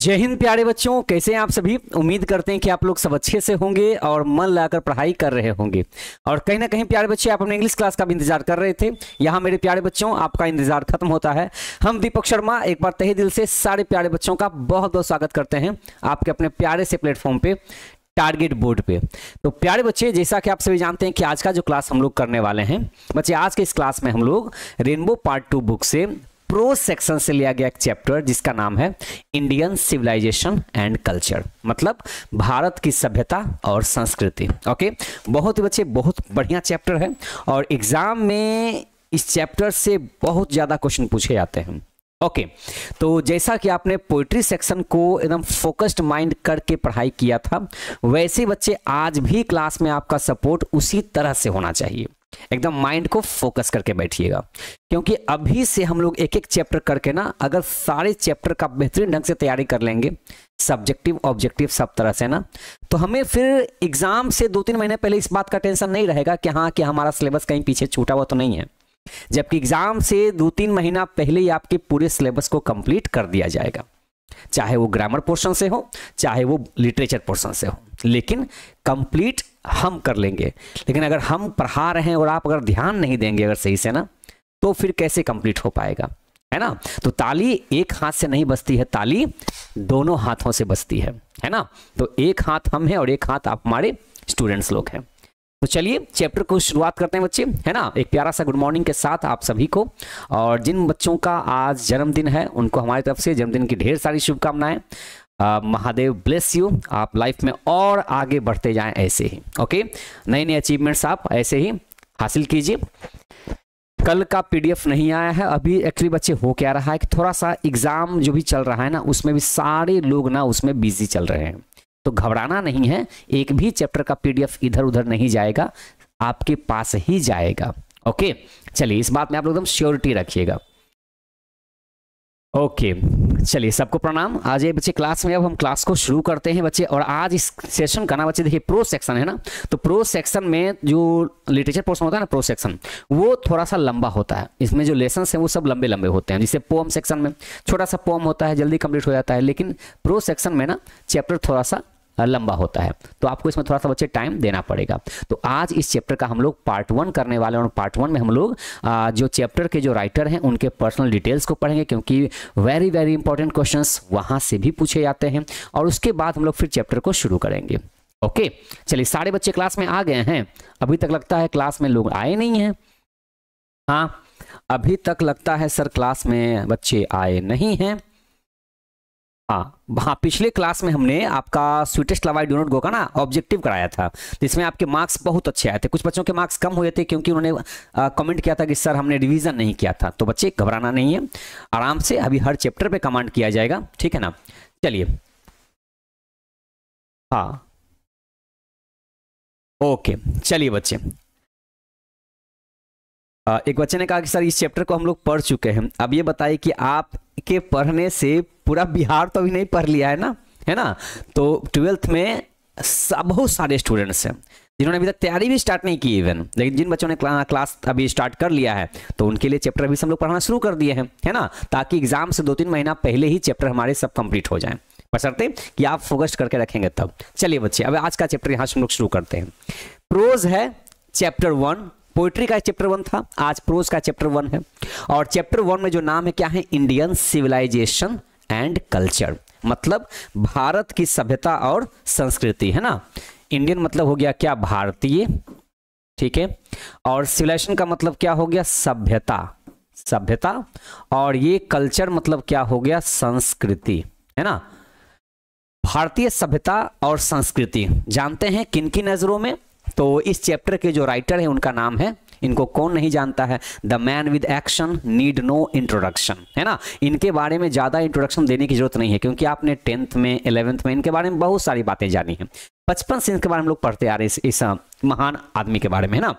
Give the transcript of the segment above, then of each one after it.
जय हिंद प्यारे बच्चों, कैसे हैं आप सभी। उम्मीद करते हैं कि आप लोग सब अच्छे से होंगे और मन लगाकर पढ़ाई कर रहे होंगे। और कहीं ना कहीं प्यारे बच्चे आप अपने इंग्लिश क्लास का भी इंतजार कर रहे थे। यहाँ मेरे प्यारे बच्चों आपका इंतजार खत्म होता है। हम दीपक शर्मा एक बार तहे दिल से सारे प्यारे बच्चों का बहुत बहुत स्वागत करते हैं आपके अपने प्यारे से प्लेटफॉर्म पे, टारगेट बोर्ड पे। तो प्यारे बच्चे, जैसा कि आप सभी जानते हैं कि आज का जो क्लास हम लोग करने वाले हैं बच्चे, आज के इस क्लास में हम लोग रेनबो पार्ट 2 बुक से प्रो सेक्शन से लिया गया एक चैप्टर जिसका नाम है इंडियन सिविलाइजेशन एंड कल्चर, मतलब भारत की सभ्यता और संस्कृति। ओके, बहुत ही बच्चे बहुत बढ़िया चैप्टर है और एग्जाम में इस चैप्टर से बहुत ज्यादा क्वेश्चन पूछे जाते हैं। ओके, तो जैसा कि आपने पोइट्री सेक्शन को एकदम फोकस्ड माइंड करके पढ़ाई किया था, वैसे बच्चे आज भी क्लास में आपका सपोर्ट उसी तरह से होना चाहिए। एकदम माइंड को फोकस करके बैठिएगा, क्योंकि अभी से हम लोग एक एक चैप्टर करके ना, अगर सारे चैप्टर का बेहतरीन ढंग से तैयारी कर लेंगे, सब्जेक्टिव ऑब्जेक्टिव सब तरह से ना, तो हमें फिर एग्जाम से 2-3 महीने पहले इस बात का टेंशन नहीं रहेगा कि हाँ कि हमारा सिलेबस कहीं पीछे छूटा हुआ तो नहीं है। जबकि एग्जाम से 2-3 महीना पहले ही आपके पूरे सिलेबस को कंप्लीट कर दिया जाएगा, चाहे वो ग्रामर पोर्शन से हो चाहे वो लिटरेचर पोर्शन से हो, लेकिन कंप्लीट हम कर लेंगे। लेकिन अगर हम पढ़ा रहे हैं और आप अगर ध्यान नहीं देंगे अगर सही से ना, तो फिर कैसे कंप्लीट हो पाएगा, है ना। तो ताली एक हाथ से नहीं बजती है, ताली दोनों हाथों से बजती है ना। तो एक हाथ हम हैं और एक हाथ आप हमारे स्टूडेंट्स लोग हैं। तो चलिए चैप्टर को शुरुआत करते हैं बच्चे, है ना। एक प्यारा सा गुड मॉर्निंग के साथ आप सभी को, और जिन बच्चों का आज जन्मदिन है उनको हमारी तरफ से जन्मदिन की ढेर सारी शुभकामनाएं। महादेव ब्लेस यू, आप लाइफ में और आगे बढ़ते जाएं ऐसे ही। ओके, नए नए अचीवमेंट्स आप ऐसे ही हासिल कीजिए। कल का पीडीएफ नहीं आया है अभी। एक्चुअली बच्चे हो क्या रहा है कि थोड़ा सा एग्जाम जो भी चल रहा है ना, उसमें भी सारे लोग ना उसमें बिजी चल रहे हैं, तो घबराना नहीं है। एक भी चैप्टर का पीडीएफ इधर उधर नहीं जाएगा, आपके पास ही जाएगा। ओके, चलिए इस बात में आप लोग एकदम श्योरिटी रखिएगा। ओके, चलिए सबको प्रणाम। आज ये बच्चे क्लास में, अब हम क्लास को शुरू करते हैं बच्चे। और आज इस सेशन का ना बच्चे देखिए प्रो सेक्शन है ना, तो प्रो सेक्शन में जो लिटरेचर पोर्शन होता है ना, प्रो सेक्शन वो थोड़ा सा लंबा होता है। इसमें जो लेसन है वो सब लंबे लंबे होते हैं। जैसे पोम सेक्शन में छोटा सा पोम होता है, जल्दी कंप्लीट हो जाता है, लेकिन प्रो सेक्शन में ना चैप्टर थोड़ा सा लंबा होता है, तो आपको इसमें थोड़ा सा बच्चे टाइम देना पड़ेगा। तो आज इस चैप्टर का हम लोग पार्ट 1 करने वाले हैं, और पार्ट 1 में हम लोग जो चैप्टर के जो राइटर हैं उनके पर्सनल डिटेल्स को पढ़ेंगे, क्योंकि वेरी वेरी इंपॉर्टेंट क्वेश्चंस वहां से भी पूछे जाते हैं। और उसके बाद हम लोग फिर चैप्टर को शुरू करेंगे। ओके, चलिए सारे बच्चे क्लास में आ गए हैं। अभी तक लगता है क्लास में लोग आए नहीं हैं। हाँ, अभी तक लगता है सर क्लास में बच्चे आए नहीं हैं। हाँ, पिछले क्लास में हमने आपका sweetest love I do not go का ना ऑब्जेक्टिव कराया था, जिसमें आपके मार्क्स बहुत अच्छे आए थे। कुछ बच्चों के मार्क्स कम हुए थे क्योंकि उन्होंने कमेंट किया था कि सर हमने रिवीजन नहीं किया था। तो बच्चे घबराना नहीं है, आराम से अभी हर चैप्टर पे कमेंट किया जाएगा, ठीक है ना। चलिए, हाँ ओके, चलिए बच्चे। एक बच्चे ने कहा कि सर इस चैप्टर को हम लोग पढ़ चुके हैं। अब ये बताइए कि आप के पढ़ने से पूरा बिहार तो अभी नहीं पढ़ लिया है ना, है ना। तो 12th में बहुत सारे स्टूडेंट्स हैं जिन्होंने अभी तक तैयारी भी स्टार्ट नहीं की इवन, लेकिन जिन बच्चों ने क्लास अभी स्टार्ट कर लिया है तो उनके लिए चैप्टर अभी हम लोग पढ़ना शुरू कर दिए हैं, है ना, ताकि एग्जाम से 2-3 महीना पहले ही चैप्टर हमारे सब कंप्लीट हो जाएं, बशर्ते कि आप फोकस करके रखेंगे तब। चलिए बच्चे, अब आज का चैप्टर यहाँ से हम लोग शुरू करते हैं। प्रोज है चैप्टर 1, पोइट्री का चैप्टर 1 था, आज प्रोज का चैप्टर 1 है। और चैप्टर 1 में जो नाम है क्या है, इंडियन सिविलाइजेशन एंड कल्चर, मतलब भारत की सभ्यता और संस्कृति, है ना। इंडियन मतलब हो गया क्या, भारतीय, ठीक है। और सिविलाइजेशन का मतलब क्या हो गया, सभ्यता, सभ्यता। और ये कल्चर मतलब क्या हो गया, संस्कृति, है ना। भारतीय सभ्यता और संस्कृति जानते हैं किन की नजरों में, तो इस चैप्टर के जो राइटर है उनका नाम है, इनको कौन नहीं जानता है, the man with action need no introduction, है ना। इनके बारे में ज्यादा इंट्रोडक्शन देने की जरूरत नहीं है, क्योंकि आपने 10th में 11th में इनके बारे में बहुत सारी बातें जानी हैं। बचपन से इनके बारे में लोग पढ़ते आ रहे हैं, इस महान आदमी के बारे में, है ना।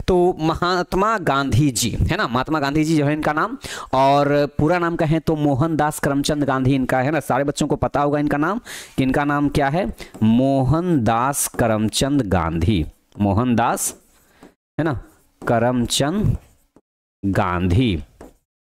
तो महात्मा गांधी जी, है ना, महात्मा गांधी जी जो है इनका नाम, और पूरा नाम का है तो मोहनदास करमचंद गांधी इनका है ना। सारे बच्चों को पता होगा इनका नाम, कि इनका नाम क्या है, मोहनदास करमचंद गांधी, मोहनदास, है ना, करमचंद गांधी,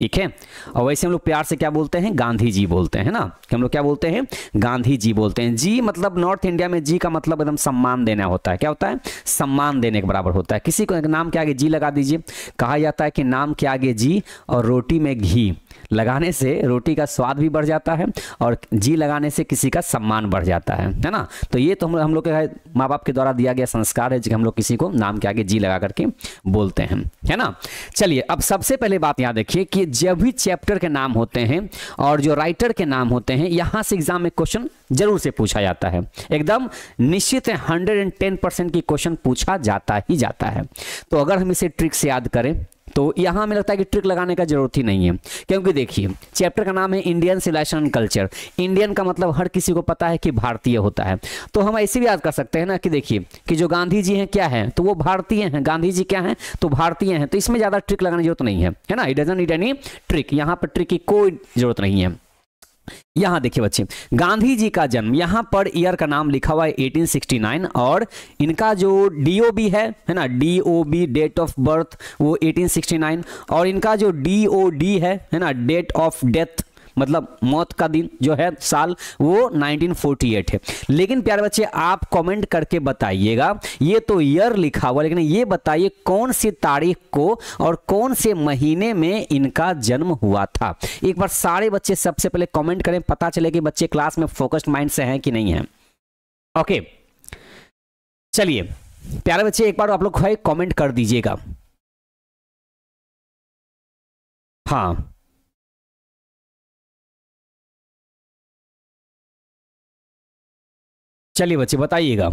ठीक है। और वैसे हम लोग प्यार से क्या बोलते हैं, गांधी जी बोलते हैं ना, हम लोग क्या बोलते हैं, गांधी जी बोलते हैं। जी मतलब नॉर्थ इंडिया में जी का मतलब एकदम सम्मान देना होता है, क्या होता है, सम्मान देने के बराबर होता है। किसी को नाम के आगे जी लगा दीजिए, कहा जाता है कि नाम के आगे जी और रोटी में घी लगाने से रोटी का स्वाद भी बढ़ जाता है और जी लगाने से किसी का सम्मान बढ़ जाता है ना। तो ये तो हम लोग के माँ बाप के द्वारा दिया गया संस्कार है कि हम लोग किसी को नाम के आगे जी लगा करके बोलते हैं, है ना। चलिए अब सबसे पहले बात याद रखिए कि जब भी चैप्टर के नाम होते हैं और जो राइटर के नाम होते हैं, यहाँ से एग्जाम में क्वेश्चन जरूर से पूछा जाता है, एकदम निश्चित है, 110% की क्वेश्चन पूछा जाता ही जाता है। तो अगर हम इसे ट्रिक से याद करें तो यहां हमें लगता है कि ट्रिक लगाने का जरूरत ही नहीं है, क्योंकि देखिए चैप्टर का नाम है Indian civilization and culture. Indian का मतलब हर किसी को पता है कि भारतीय होता है, तो हम ऐसे भी याद कर सकते हैं ना कि देखिए कि जो गांधी जी हैं क्या है, तो वो भारतीय हैं, गांधी जी क्या हैं, तो भारतीय हैं। तो इसमें ज्यादा ट्रिक लगाने की जरूरत नहीं है ना, it doesn't need any trick, यहाँ पर ट्रिक की कोई जरूरत नहीं है। यहां देखिए बच्चे, गांधी जी का जन्म, यहां पर ईयर का नाम लिखा हुआ है 1869 और इनका जो डीओबी है ना, डीओबी डेट ऑफ बर्थ वो 1869 और इनका जो डीओडी है ना, डेट ऑफ डेथ मतलब मौत का दिन जो है साल, वो 1948 है। लेकिन प्यारे बच्चे आप कमेंट करके बताइएगा, ये तो ईयर लिखा हुआ, लेकिन ये बताइए कौन सी तारीख को और कौन से महीने में इनका जन्म हुआ था। एक बार सारे बच्चे सबसे पहले कमेंट करें, पता चले कि बच्चे क्लास में फोकस्ड माइंड से हैं कि नहीं है। ओके चलिए प्यारे बच्चे एक बार आप लोग कमेंट कर दीजिएगा। हाँ चलिए बच्चे बताइएगा।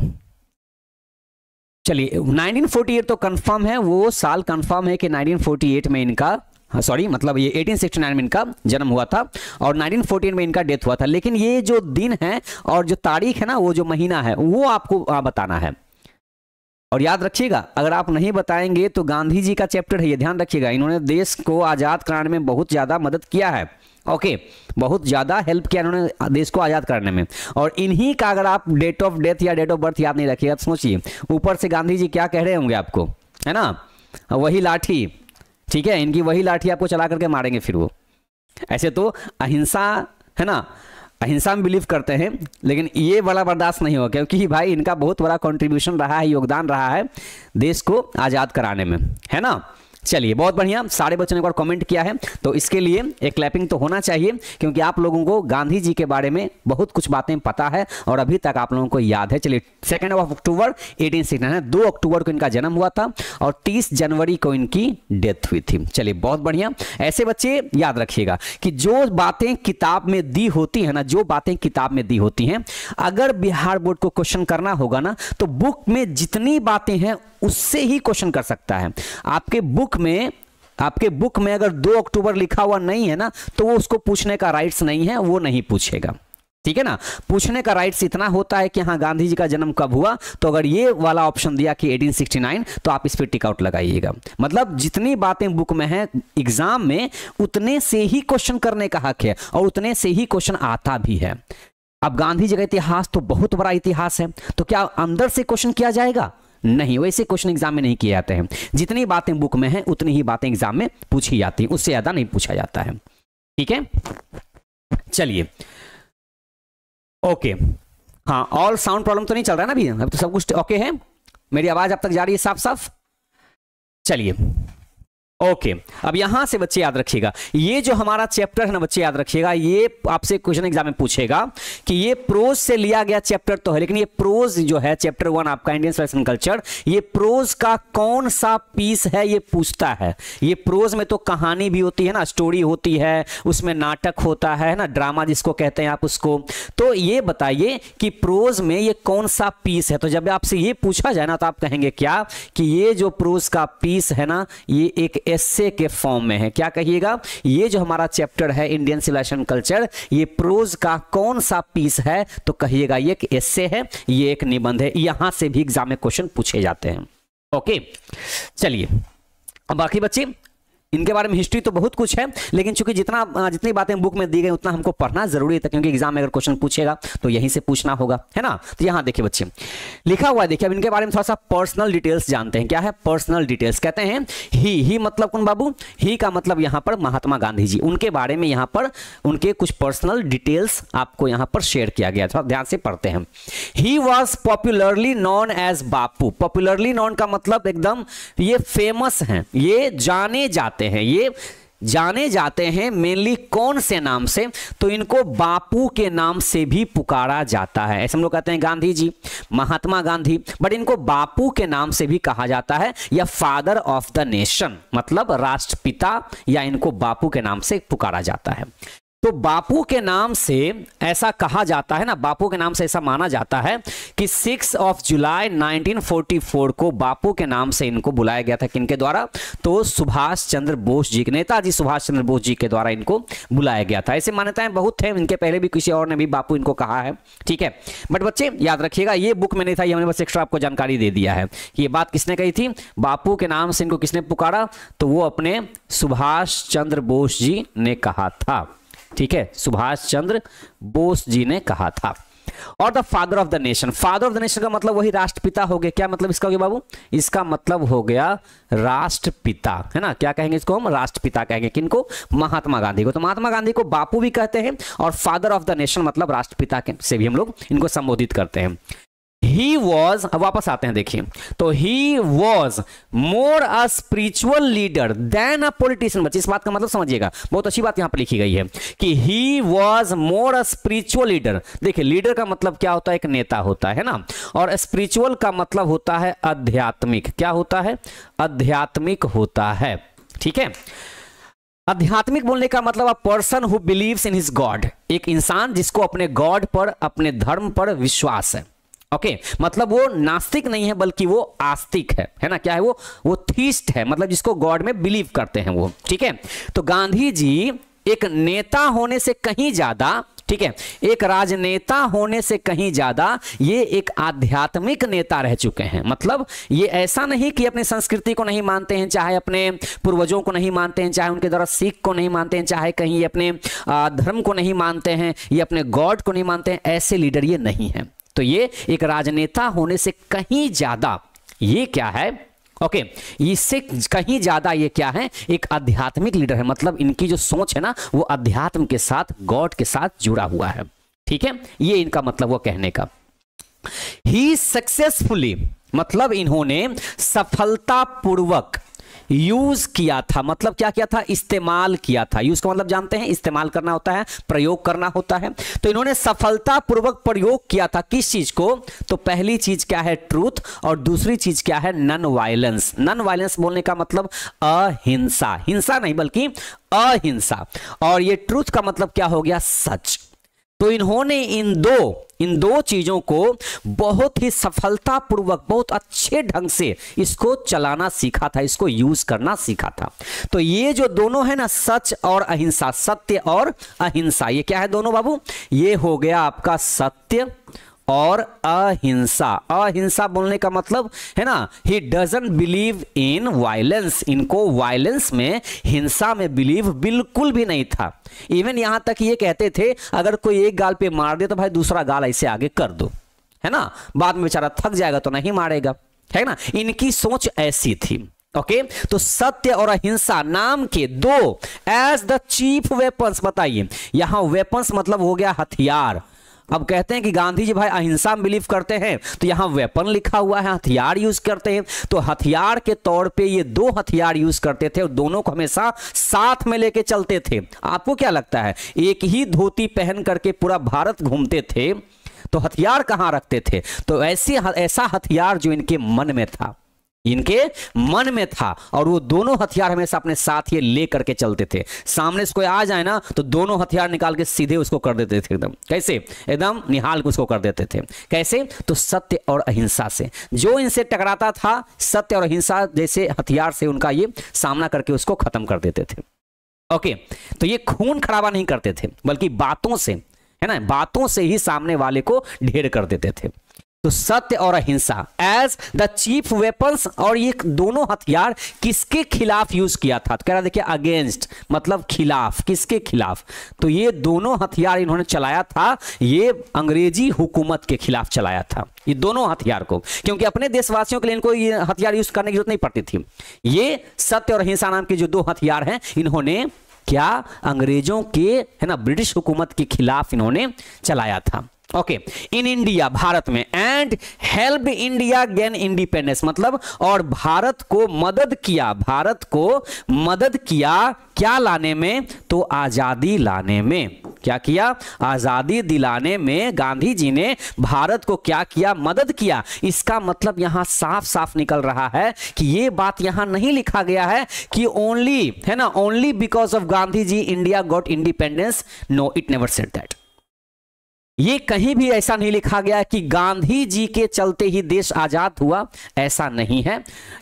चलिए 1948 तो कंफर्म है, वो साल कंफर्म है कि 1948 में इनका, सॉरी मतलब ये 1869 में इनका जन्म हुआ था और 1914 में इनका डेथ हुआ था। लेकिन ये जो दिन है और जो तारीख है ना, वो जो महीना है वो आपको बताना है। और याद रखिएगा अगर आप नहीं बताएंगे तो गांधी जी का चैप्टर है, ये ध्यान रखिएगा, इन्होंने देश को आजाद कराने में बहुत ज्यादा मदद किया है। ओके बहुत ज्यादा हेल्प किया इन्होंने देश को आजाद करने में। और इन्हीं का अगर आप डेट ऑफ डेथ या डेट ऑफ बर्थ याद नहीं रखिएगा तो सोचिए ऊपर से गांधी जी क्या कह रहे होंगे आपको, है ना, वही लाठी, ठीक है, इनकी वही लाठी आपको चला करके मारेंगे फिर वो। ऐसे तो अहिंसा है ना, अहिंसा में बिलीव करते हैं, लेकिन ये बड़ा बर्दाश्त नहीं होगा क्योंकि भाई इनका बहुत बड़ा कंट्रीब्यूशन रहा है, योगदान रहा है देश को आजाद कराने में, है ना। चलिए बहुत बढ़िया, सारे बच्चों ने एक बार कमेंट किया है तो इसके लिए एक क्लैपिंग तो होना चाहिए, क्योंकि आप लोगों को गांधी जी के बारे में बहुत कुछ बातें पता है और अभी तक आप लोगों को याद है। चलिए 2 अक्टूबर 1869, 2 अक्टूबर को इनका जन्म हुआ था और 30 जनवरी को इनकी डेथ हुई थी। चलिए बहुत बढ़िया, ऐसे बच्चे याद रखिएगा कि जो बातें किताब में दी होती है ना, जो बातें किताब में दी होती हैं, अगर बिहार बोर्ड को क्वेश्चन करना होगा ना तो बुक में जितनी बातें हैं उससे ही क्वेश्चन कर सकता है। आपके बुक में अगर 2 अक्टूबर लिखा हुआ नहीं है ना तो वो उसको पूछने का राइट्स नहीं है, वो नहीं पूछेगा, ठीक है ना। पूछने का राइट्स इतना होता है कि हाँ गांधी जी का जन्म कब हुआ, तो अगर ये वाला ऑप्शन दिया कि 1869 तो आप इस पर टिक आउट लगाइएगा। मतलब जितनी बातें बुक में है एग्जाम में उतने से ही क्वेश्चन करने का हक है और उतने से ही क्वेश्चन आता भी है। अब गांधी जी का इतिहास तो बहुत बड़ा इतिहास है, तो क्या अंदर से क्वेश्चन किया जाएगा? नहीं, वैसे क्वेश्चन एग्जाम में नहीं किए जाते हैं। जितनी बातें बुक में हैं उतनी ही बातें एग्जाम में पूछी जाती हैं, उससे ज्यादा नहीं पूछा जाता है, ठीक है। चलिए ओके, हाँ ऑल साउंड प्रॉब्लम तो नहीं चल रहा है ना अभी, अब तो सब कुछ ओके है, मेरी आवाज अब तक जा रही है साफ साफ। चलिए ओके अब यहां से बच्चे याद रखिएगा, ये जो हमारा चैप्टर है ना बच्चे याद रखिएगा, ये आपसे क्वेश्चन एग्जाम में पूछेगा कि ये प्रोज से लिया गया चैप्टर तो है, लेकिन ये प्रोज जो है चैप्टर 1 आपका इंडियन सिविलाइजेशन कल्चर, ये प्रोज का कौन सा पीस है ये पूछता है। ये प्रोज में तो कहानी भी होती है ना, स्टोरी होती है, उसमें नाटक होता है ना, ड्रामा जिसको कहते हैं आप उसको। तो ये बताइए कि प्रोज में ये कौन सा पीस है। तो जब आपसे ये पूछा जाए ना तो आप कहेंगे क्या कि ये जो प्रोज का पीस है ना ये एक एस्से के फॉर्म में है। क्या कहिएगा, ये जो हमारा चैप्टर है इंडियन सिविलाइजेशन कल्चर, ये प्रोज का कौन सा पीस है, तो कहिएगा ये एक एस्से है, ये एक निबंध है। यहां से भी एग्जाम में क्वेश्चन पूछे जाते हैं। ओके चलिए अब बाकी बच्चे इनके बारे में हिस्ट्री तो बहुत कुछ है, लेकिन चूंकि जितनी बातें बुक में दी गई उतना हमको पढ़ना जरूरी है, क्योंकि एग्जाम में अगर क्वेश्चन पूछेगा तो यहीं से पूछना होगा, है ना। तो यहाँ देखिए बच्चे लिखा हुआ है, देखिए अब इनके बारे में थोड़ा सा पर्सनल डिटेल्स जानते हैं। क्या है पर्सनल डिटेल्स? कहते हैं ही मतलब कौन बाबू? ही का मतलब यहाँ पर महात्मा गांधी जी, उनके बारे में यहाँ पर उनके कुछ पर्सनल डिटेल्स आपको यहाँ पर शेयर किया गया। थोड़ा ध्यान से पढ़ते हैं। He was popularly known as Bapu. Popularly known का मतलब एकदम ये फेमस हैं, ये जाने जाते हैं, ये जाने जाते हैं मेनली कौन से नाम से? तो इनको बापू के नाम से भी पुकारा जाता है। ऐसे हम लोग कहते हैं गांधी जी, महात्मा गांधी, बट इनको बापू के नाम से भी कहा जाता है, या फादर ऑफ द नेशन मतलब राष्ट्रपिता, या इनको बापू के नाम से पुकारा जाता है। तो बापू के नाम से ऐसा कहा जाता है ना, बापू के नाम से ऐसा माना जाता है कि 6 जुलाई 1944 को बापू के नाम से इनको बुलाया गया था। किनके द्वारा? तो सुभाष चंद्र बोस जी के, नेताजी सुभाष चंद्र बोस जी के द्वारा इनको बुलाया गया था। ऐसे मान्यताएं बहुत थे, इनके पहले भी किसी और ने भी बापू इनको कहा है, ठीक है। बट बच्चे याद रखिएगा ये बुक में नहीं था, ये हमने बस एक्स्ट्रा आपको जानकारी दे दिया है कि ये बात किसने कही थी। बापू के नाम से इनको किसने पुकारा? तो वो अपने सुभाष चंद्र बोस जी ने कहा था, ठीक है, सुभाष चंद्र बोस जी ने कहा था। और the father of the nation, father of the nation का मतलब वही राष्ट्रपिता हो गया। क्या मतलब इसका हो गया बाबू? इसका मतलब हो गया राष्ट्रपिता, है ना। क्या कहेंगे इसको हम? राष्ट्रपिता कहेंगे। किनको? महात्मा गांधी को। तो महात्मा गांधी को बापू भी कहते हैं, और फादर ऑफ द नेशन मतलब राष्ट्रपिता से भी हम लोग इनको संबोधित करते हैं। He was, अब वापस आते हैं देखिए, तो he was more a spiritual leader than a politician। बच्चे इस बात का मतलब समझिएगा, बहुत अच्छी बात यहां पर लिखी गई है कि he was more a spiritual leader। देखिए लीडर का मतलब क्या होता है? एक नेता होता है ना, और स्पिरिचुअल का मतलब होता है आध्यात्मिक। क्या होता है? आध्यात्मिक होता है, ठीक है। आध्यात्मिक बोलने का मतलब a person who believes in his God, एक इंसान जिसको अपने गॉड पर, अपने धर्म पर विश्वास है। ओके मतलब वो नास्तिक नहीं है बल्कि वो आस्तिक है ना। क्या है वो थीस्ट है, मतलब जिसको गॉड में बिलीव करते हैं वो, ठीक है। तो गांधी जी एक नेता होने से कहीं ज्यादा, ठीक है, एक राजनेता होने से कहीं ज्यादा ये एक आध्यात्मिक नेता रह चुके हैं। मतलब ये ऐसा नहीं कि अपनी संस्कृति को नहीं मानते हैं, चाहे अपने पूर्वजों को नहीं मानते हैं, चाहे उनके द्वारा सिख को नहीं मानते हैं, चाहे कहीं अपने धर्म को नहीं मानते हैं, ये अपने गॉड को नहीं मानते हैं, ऐसे लीडर ये नहीं है। तो ये एक राजनेता होने से कहीं ज्यादा ये क्या है? ओके इससे कहीं ज्यादा ये क्या है? एक आध्यात्मिक लीडर है। मतलब इनकी जो सोच है ना वो अध्यात्म के साथ, गॉड के साथ जुड़ा हुआ है, ठीक है। ये इनका मतलब वो कहने का। ही सक्सेसफुली मतलब इन्होंने सफलतापूर्वक यूज किया था। मतलब क्या किया था? इस्तेमाल किया था। यूज का मतलब जानते हैं, इस्तेमाल करना होता है, प्रयोग करना होता है। तो इन्होंने सफलतापूर्वक प्रयोग किया था किस चीज को? तो पहली चीज क्या है? ट्रूथ, और दूसरी चीज क्या है? Non violence. नॉन वायलेंस बोलने का मतलब अहिंसा, हिंसा नहीं बल्कि अहिंसा। और ये ट्रूथ का मतलब क्या हो गया? सच। तो इन्होंने इन दो चीजों को बहुत ही सफलतापूर्वक, बहुत अच्छे ढंग से इसको चलाना सीखा था, इसको यूज करना सीखा था। तो ये जो दोनों है ना, सच और अहिंसा, सत्य और अहिंसा, ये क्या है दोनों बाबू? ये हो गया आपका सत्य और अहिंसा। अहिंसा बोलने का मतलब है ना, he doesn't believe in violence. इनको वायलेंस में, हिंसा में बिलीव बिल्कुल भी नहीं था। इवन यहां तक ये कहते थे अगर कोई एक गाल पे मार दे तो भाई दूसरा गाल ऐसे आगे कर दो, है ना, बाद में बेचारा थक जाएगा तो नहीं मारेगा, है ना। इनकी सोच ऐसी थी। ओके तो सत्य और अहिंसा नाम के दो एज द चीफ वेपन्स। बताइए यहां वेपन्स मतलब हो गया हथियार। अब कहते हैं कि गांधी जी भाई अहिंसा में बिलीव करते हैं, तो यहां वेपन लिखा हुआ है, हथियार यूज करते हैं। तो हथियार के तौर पे ये दो हथियार यूज करते थे और दोनों को हमेशा साथ में लेके चलते थे। आपको क्या लगता है एक ही धोती पहन करके पूरा भारत घूमते थे तो हथियार कहां रखते थे? तो ऐसा हथियार जो इनके मन में था, इनके मन में था, और वो दोनों हथियार हमेशा अपने साथ ये ले करके चलते थे। सामने से कोई आ जाए ना तो दोनों हथियार निकाल के सीधे उसको कर देते थे, एकदम कैसे? एकदम निहाल के उसको कर देते थे। कैसे? तो सत्य और अहिंसा से। जो इनसे टकराता था सत्य और अहिंसा जैसे हथियार से उनका ये सामना करके उसको खत्म कर देते थे। ओके तो ये खून खराबा नहीं करते थे बल्कि बातों से, है ना, बातों से ही सामने वाले को ढेर कर देते थे। तो सत्य और अहिंसा एज द चीफ वेपन्स, और ये दोनों हथियार किसके खिलाफ यूज किया था? तो कह रहा देखिए अगेंस्ट मतलब खिलाफ, किसके खिलाफ? तो ये दोनों हथियार इन्होंने चलाया था, ये अंग्रेजी हुकूमत के खिलाफ चलाया था ये दोनों हथियार को, क्योंकि अपने देशवासियों के लिए इनको ये हथियार यूज करने की जरूरत नहीं पड़ती थी। ये सत्य और अहिंसा नाम के जो दो हथियार हैं, इन्होंने क्या अंग्रेजों के, है ना, ब्रिटिश हुकूमत के खिलाफ इन्होंने चलाया था। ओके, इन इंडिया, भारत में, and help India gain independence, मतलब और भारत को मदद किया, भारत को मदद किया क्या लाने में? तो आजादी लाने में। क्या किया? आजादी दिलाने में गांधी जी ने भारत को क्या किया? मदद किया। इसका मतलब यहां साफ साफ निकल रहा है कि यह बात यहां नहीं लिखा गया है कि ओनली, है ना, only because of Gandhi ji India got independence. No, it never said that. ये कहीं भी ऐसा नहीं लिखा गया कि गांधी जी के चलते ही देश आजाद हुआ, ऐसा नहीं है।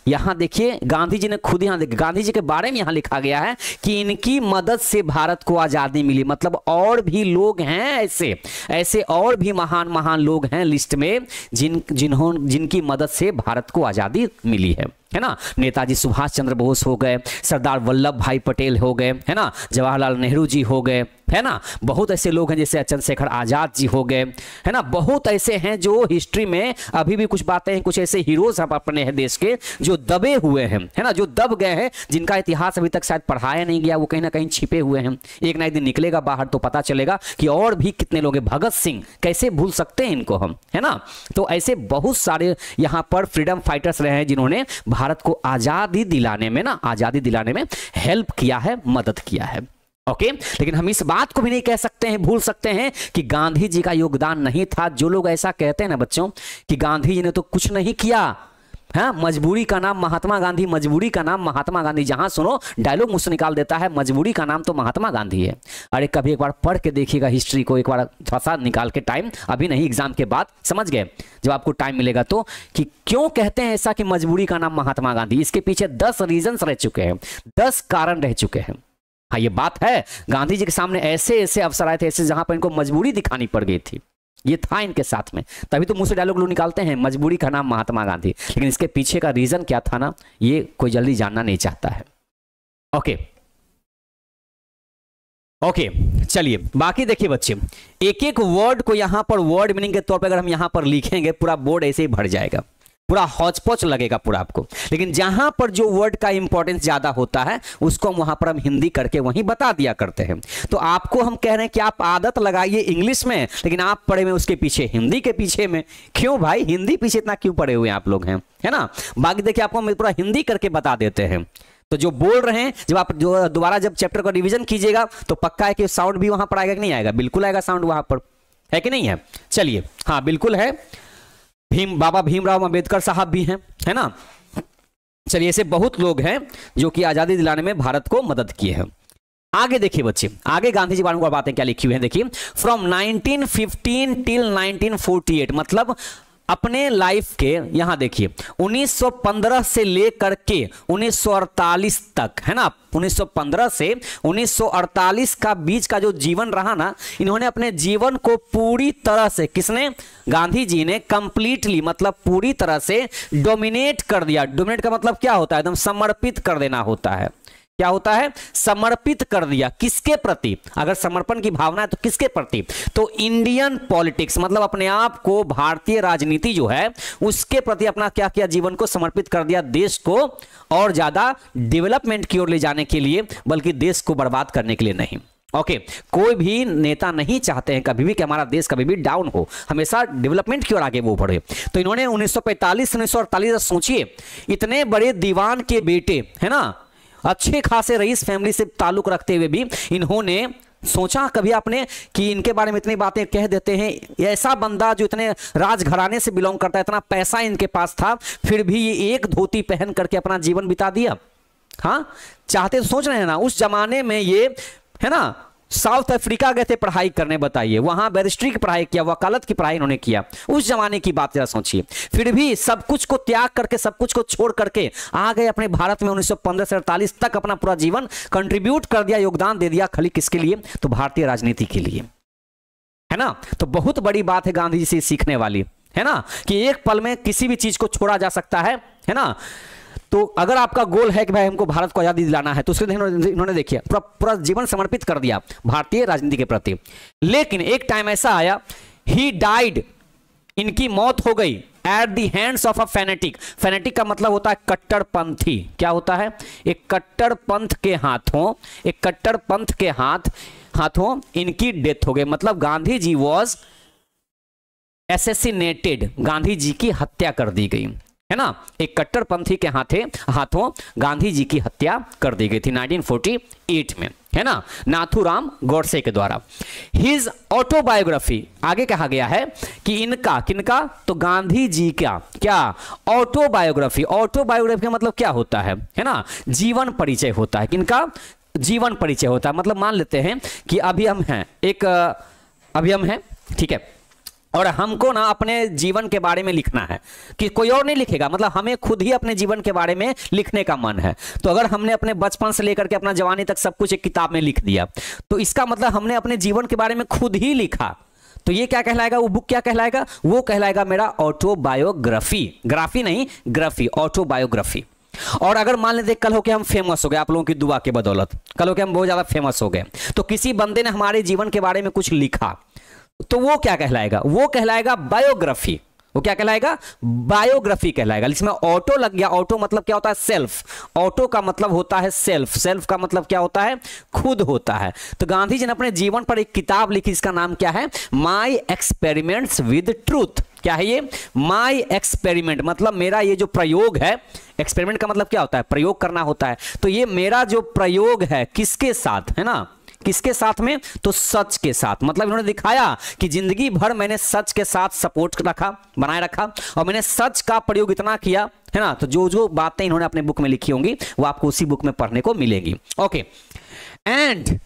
यहां देखिए गांधी जी ने खुद, यहां देखिए गांधी जी के बारे में यहां लिखा गया है कि इनकी मदद से भारत को आजादी मिली। मतलब और भी लोग हैं ऐसे, ऐसे और भी महान महान लोग हैं लिस्ट में जिनकी मदद से भारत को आजादी मिली है ना। नेताजी सुभाष चंद्र बोस हो गए, सरदार वल्लभ भाई पटेल हो गए, है ना, जवाहरलाल नेहरू जी हो गए, है ना, बहुत ऐसे लोग हैं जैसे चंद्रशेखर आजाद जी हो गए, है ना, बहुत ऐसे हैं जो हिस्ट्री में अभी भी कुछ बातें हैं, कुछ ऐसे हीरोज हम अपने हैं देश के जो दबे हुए हैं, है ना, जो दब गए हैं, जिनका इतिहास अभी तक शायद पढ़ाया नहीं गया, वो कहीं ना कहीं छिपे हुए हैं। एक ना एक दिन निकलेगा बाहर तो पता चलेगा कि और भी कितने लोग हैं। भगत सिंह, कैसे भूल सकते हैं इनको हम, है ना। तो ऐसे बहुत सारे यहाँ पर फ्रीडम फाइटर्स रहे हैं जिन्होंने भारत को आजादी दिलाने में, ना, आजादी दिलाने में हेल्प किया है, मदद किया है। ओके, लेकिन हम इस बात को भी नहीं कह सकते हैं, भूल सकते हैं कि गांधी जी का योगदान नहीं था। जो लोग ऐसा कहते हैं ना बच्चों कि गांधी जी ने तो कुछ नहीं किया, हाँ, मजबूरी का नाम महात्मा गांधी, मजबूरी का नाम महात्मा गांधी, जहां सुनो डायलॉग मुझसे निकाल देता है, मजबूरी का नाम तो महात्मा गांधी है। अरे कभी एक बार पढ़ के देखिएगा हिस्ट्री को, एक बार थोड़ा सा निकाल के टाइम, अभी नहीं एग्जाम के बाद, समझ गए, जब आपको टाइम मिलेगा तो, कि क्यों कहते हैं ऐसा कि मजबूरी का नाम महात्मा गांधी। इसके पीछे 10 रीजंस रह चुके हैं, 10 कारण रह चुके हैं। हाँ, ये बात है, गांधी जी के सामने ऐसे ऐसे अवसर आए थे, ऐसे जहां पर इनको मजबूरी दिखानी पड़ गई थी, ये था इनके साथ में, तभी तो मुंह से डायलॉग लोग निकालते हैं, मजबूरी का नाम महात्मा गांधी। लेकिन इसके पीछे का रीजन क्या था ना, ये कोई जल्दी जानना नहीं चाहता है। ओके ओके, चलिए बाकी देखिए बच्चे, एक एक वर्ड को यहां पर वर्ड मीनिंग के तौर पर अगर हम यहां पर लिखेंगे, पूरा बोर्ड ऐसे ही भर जाएगा, पूरा हौच पौच लगेगा पूरा आपको। लेकिन जहां पर जो वर्ड का इंपॉर्टेंस ज्यादा होता है उसको हम वहां पर हम हिंदी करके वहीं बता दिया करते हैं। तो आपको हम कह रहे हैं कि आप आदत लगाइए इंग्लिश में, लेकिन आप पढ़े हुए उसके पीछे, हिंदी के पीछे में। क्यों भाई, हिंदी पीछे इतना क्यों पढ़े हुए आप लोग हैं, है ना। बाकी देखिए आपको हम पूरा हिंदी करके बता देते हैं। तो जो बोल रहे हैं, जब आप जो दोबारा जब चैप्टर का रिवीजन कीजिएगा तो पक्का है कि साउंड भी वहां पर आएगा कि नहीं आएगा? बिल्कुल आएगा साउंड वहां पर, है कि नहीं है? चलिए, हाँ बिल्कुल है। बाबा भीमराव अम्बेडकर साहब भी हैं, है ना। चलिए, ऐसे बहुत लोग हैं जो कि आजादी दिलाने में भारत को मदद किए हैं। आगे देखिए बच्चे, आगे गांधी जी बारे में बातें क्या लिखी हुई हैं, देखिए। फ्रॉम 1915 टिल 1948, मतलब अपने लाइफ के, यहां देखिए 1915 से लेकर के 1948 तक, है ना, 1915 से 1948 का बीच का जो जीवन रहा ना, इन्होंने अपने जीवन को पूरी तरह से, किसने? गांधी जी ने कंप्लीटली, मतलब पूरी तरह से डोमिनेट कर दिया। डोमिनेट का मतलब क्या होता है? एकदम समर्पित कर देना होता है। क्या होता है? समर्पित कर दिया। किसके प्रति? अगर समर्पण की भावना है तो किसके प्रति? तो इंडियन पॉलिटिक्स, मतलब अपने आप को, भारतीय राजनीति जो है उसके प्रति अपना क्या किया? जीवन को समर्पित कर दिया, देश को और ज्यादा डेवलपमेंट की ओर ले जाने के लिए, बल्कि देश को बर्बाद करने के लिए नहीं। ओके, कोई भी नेता नहीं चाहते हैं कभी भी कि हमारा देश कभी भी डाउन हो, हमेशा डेवलपमेंट की ओर आगे वो बढ़े। तो इन्होंने 1945 से 1948, सोचिए, इतने बड़े दीवान के बेटे, है ना, अच्छे खासे रईस फैमिली से ताल्लुक रखते हुए भी इन्होंने सोचा कभी आपने कि इनके बारे में इतनी बातें कह देते हैं? ऐसा बंदा जो इतने राजघराने से बिलोंग करता है, इतना पैसा इनके पास था, फिर भी ये एक धोती पहन करके अपना जीवन बिता दिया। हाँ, चाहते तो सोच रहे हैं ना, उस जमाने में ये, है ना, साउथ अफ्रीका गए थे पढ़ाई करने, बताइए, वहां बैरिस्ट्री की पढ़ाई किया, वकालत की पढ़ाई इन्होंने किया। उस जमाने की बात जरा सोचिए। फिर भी सब कुछ को त्याग करके, सब कुछ को छोड़ करके आ गए अपने भारत में। 1915 से 48 तक अपना पूरा जीवन कंट्रीब्यूट कर दिया, योगदान दे दिया। खाली किसके लिए? तो भारतीय राजनीति के लिए, है ना। तो बहुत बड़ी बात है गांधी जी से सीखने वाली, है ना, कि एक पल में किसी भी चीज को छोड़ा जा सकता है ना। तो अगर आपका गोल है कि भाई हमको भारत को आजादी दिलाना है, तो उसके लिए इन्होंने देखिए पूरा जीवन समर्पित कर दिया भारतीय राजनीति के प्रति। लेकिन एक टाइम ऐसा आया, ही डाइड, इनकी मौत हो गई at the hands of a fanatic. Fanatic का मतलब होता है कट्टरपंथी। क्या होता है? एक कट्टरपंथ के हाथों, एक कट्टरपंथ के हाथों इनकी डेथ हो गई। मतलब गांधी जी वॉज एसेसिनेटेड, गांधी जी की हत्या कर दी गई, है ना। एक कट्टरपंथी के हाथों गांधी जी की हत्या कर दी गई थी 1948 में, है ना, नाथूराम गोडसे के द्वारा। हिज ऑटोबायोग्राफी, आगे कहा गया है कि इनका, किनका? तो गांधी जी का क्या? ऑटोबायोग्राफी। ऑटोबायोग्राफी का मतलब क्या होता है ना, जीवन परिचय होता है। किनका? जीवन परिचय होता है। मतलब मान लेते हैं कि अभी हम हैं, ठीक है, और हमको ना अपने जीवन के बारे में लिखना है, कि कोई और नहीं लिखेगा, मतलब हमें खुद ही अपने जीवन के बारे में लिखने का मन है। तो अगर हमने अपने बचपन से लेकर के अपना जवानी तक सब कुछ एक किताब में लिख दिया, तो इसका मतलब हमने अपने जीवन के बारे में खुद ही लिखा। तो ये क्या कहलाएगा? वो बुक क्या कहलाएगा? वो कहलाएगा मेरा ऑटोबायोग्राफी। ग्राफी नहीं, ग्राफी, ऑटोबायोग्राफी। और अगर मान लेते कल होके हम फेमस हो गए, आप लोगों की दुआ के बदौलत कल होके हम बहुत ज्यादा फेमस हो गए, तो किसी बंदे ने हमारे जीवन के बारे में कुछ लिखा, तो वो क्या कहलाएगा? वो कहलाएगा बायोग्राफी। वो क्या कहलाएगा? बायोग्राफी कहलाएगा। इसमें ऑटो लग गया। ऑटो मतलब क्या होता है? सेल्फ। ऑटो का मतलब होता है सेल्फ। सेल्फ का मतलब क्या होता है? खुद होता है। तो गांधी जी ने अपने जीवन पर एक किताब लिखी, इसका नाम क्या है? My experiments with truth. क्या है ये? माई एक्सपेरिमेंट, मतलब मेरा ये जो प्रयोग है। एक्सपेरिमेंट का मतलब क्या होता है? प्रयोग करना होता है। तो ये मेरा जो प्रयोग है किसके साथ, है ना, किसके साथ में? तो सच के साथ। मतलब इन्होंने दिखाया कि जिंदगी भर मैंने सच के साथ सपोर्ट रखा, बनाए रखा, और मैंने सच का प्रयोग इतना किया, है ना। तो जो जो बातें इन्होंने अपने बुक में लिखी होंगी वो आपको उसी बुक में पढ़ने को मिलेगी। Okay, and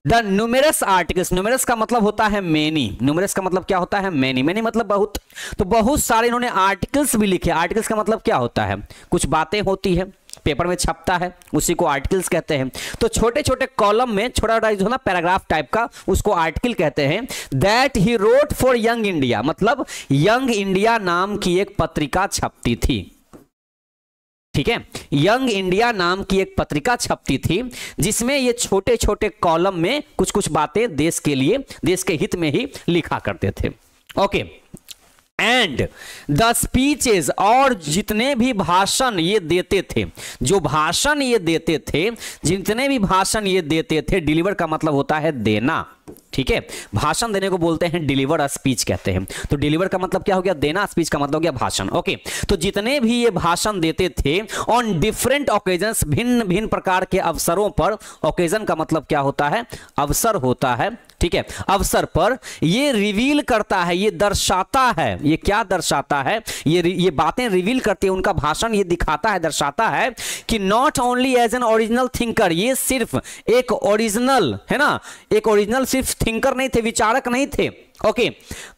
the numerous articles. Numerous का मतलब होता है मेनी। न्यूमेरस का मतलब क्या होता है? मेनी। मेनी मतलब बहुत। तो बहुत सारे इन्होंने आर्टिकल्स भी लिखे। आर्टिकल्स का मतलब क्या होता है? कुछ बातें होती है, पेपर में छपता है, उसी को आर्टिकल्स कहते हैं। तो छोटे छोटे कॉलम में छोटा छोटा जो ना पैराग्राफ टाइप का, उसको आर्टिकल कहते हैं। That he wrote for young India, मतलब यंग इंडिया नाम की एक पत्रिका छपती थी, ठीक है। यंग इंडिया नाम की एक पत्रिका छपती थी, जिसमें ये छोटे छोटे कॉलम में कुछ कुछ बातें देश के लिए, देश के हित में ही लिखा करते थे। ओके, एंड द स्पीचेस, और जितने भी भाषण ये देते थे, जो भाषण ये देते थे, जितने भी भाषण ये देते थे, डिलीवर का मतलब होता है देना, ठीक है। भाषण देने को बोलते हैं डिलीवर अ स्पीच कहते हैं। तो डिलीवर का मतलब क्या हो गया? देना। स्पीच का मतलब हो गया भाषण। ओके, तो जितने भी ये भाषण देते थे ऑन डिफरेंट ओकेजन्स, भिन्न भिन्न प्रकार के अवसरों पर। ओकेजन का मतलब क्या होता है? अवसर होता है, ठीक है। अवसर पर ये रिवील करता है, ये दर्शाता है। ये क्या दर्शाता है? ये बातें रिवील करती है, उनका भाषण ये दिखाता है, दर्शाता है कि not only as an original thinker, ये सिर्फ एक ओरिजिनल, है ना, एक ओरिजिनल सिर्फ थिंकर नहीं थे, विचारक नहीं थे, ओके,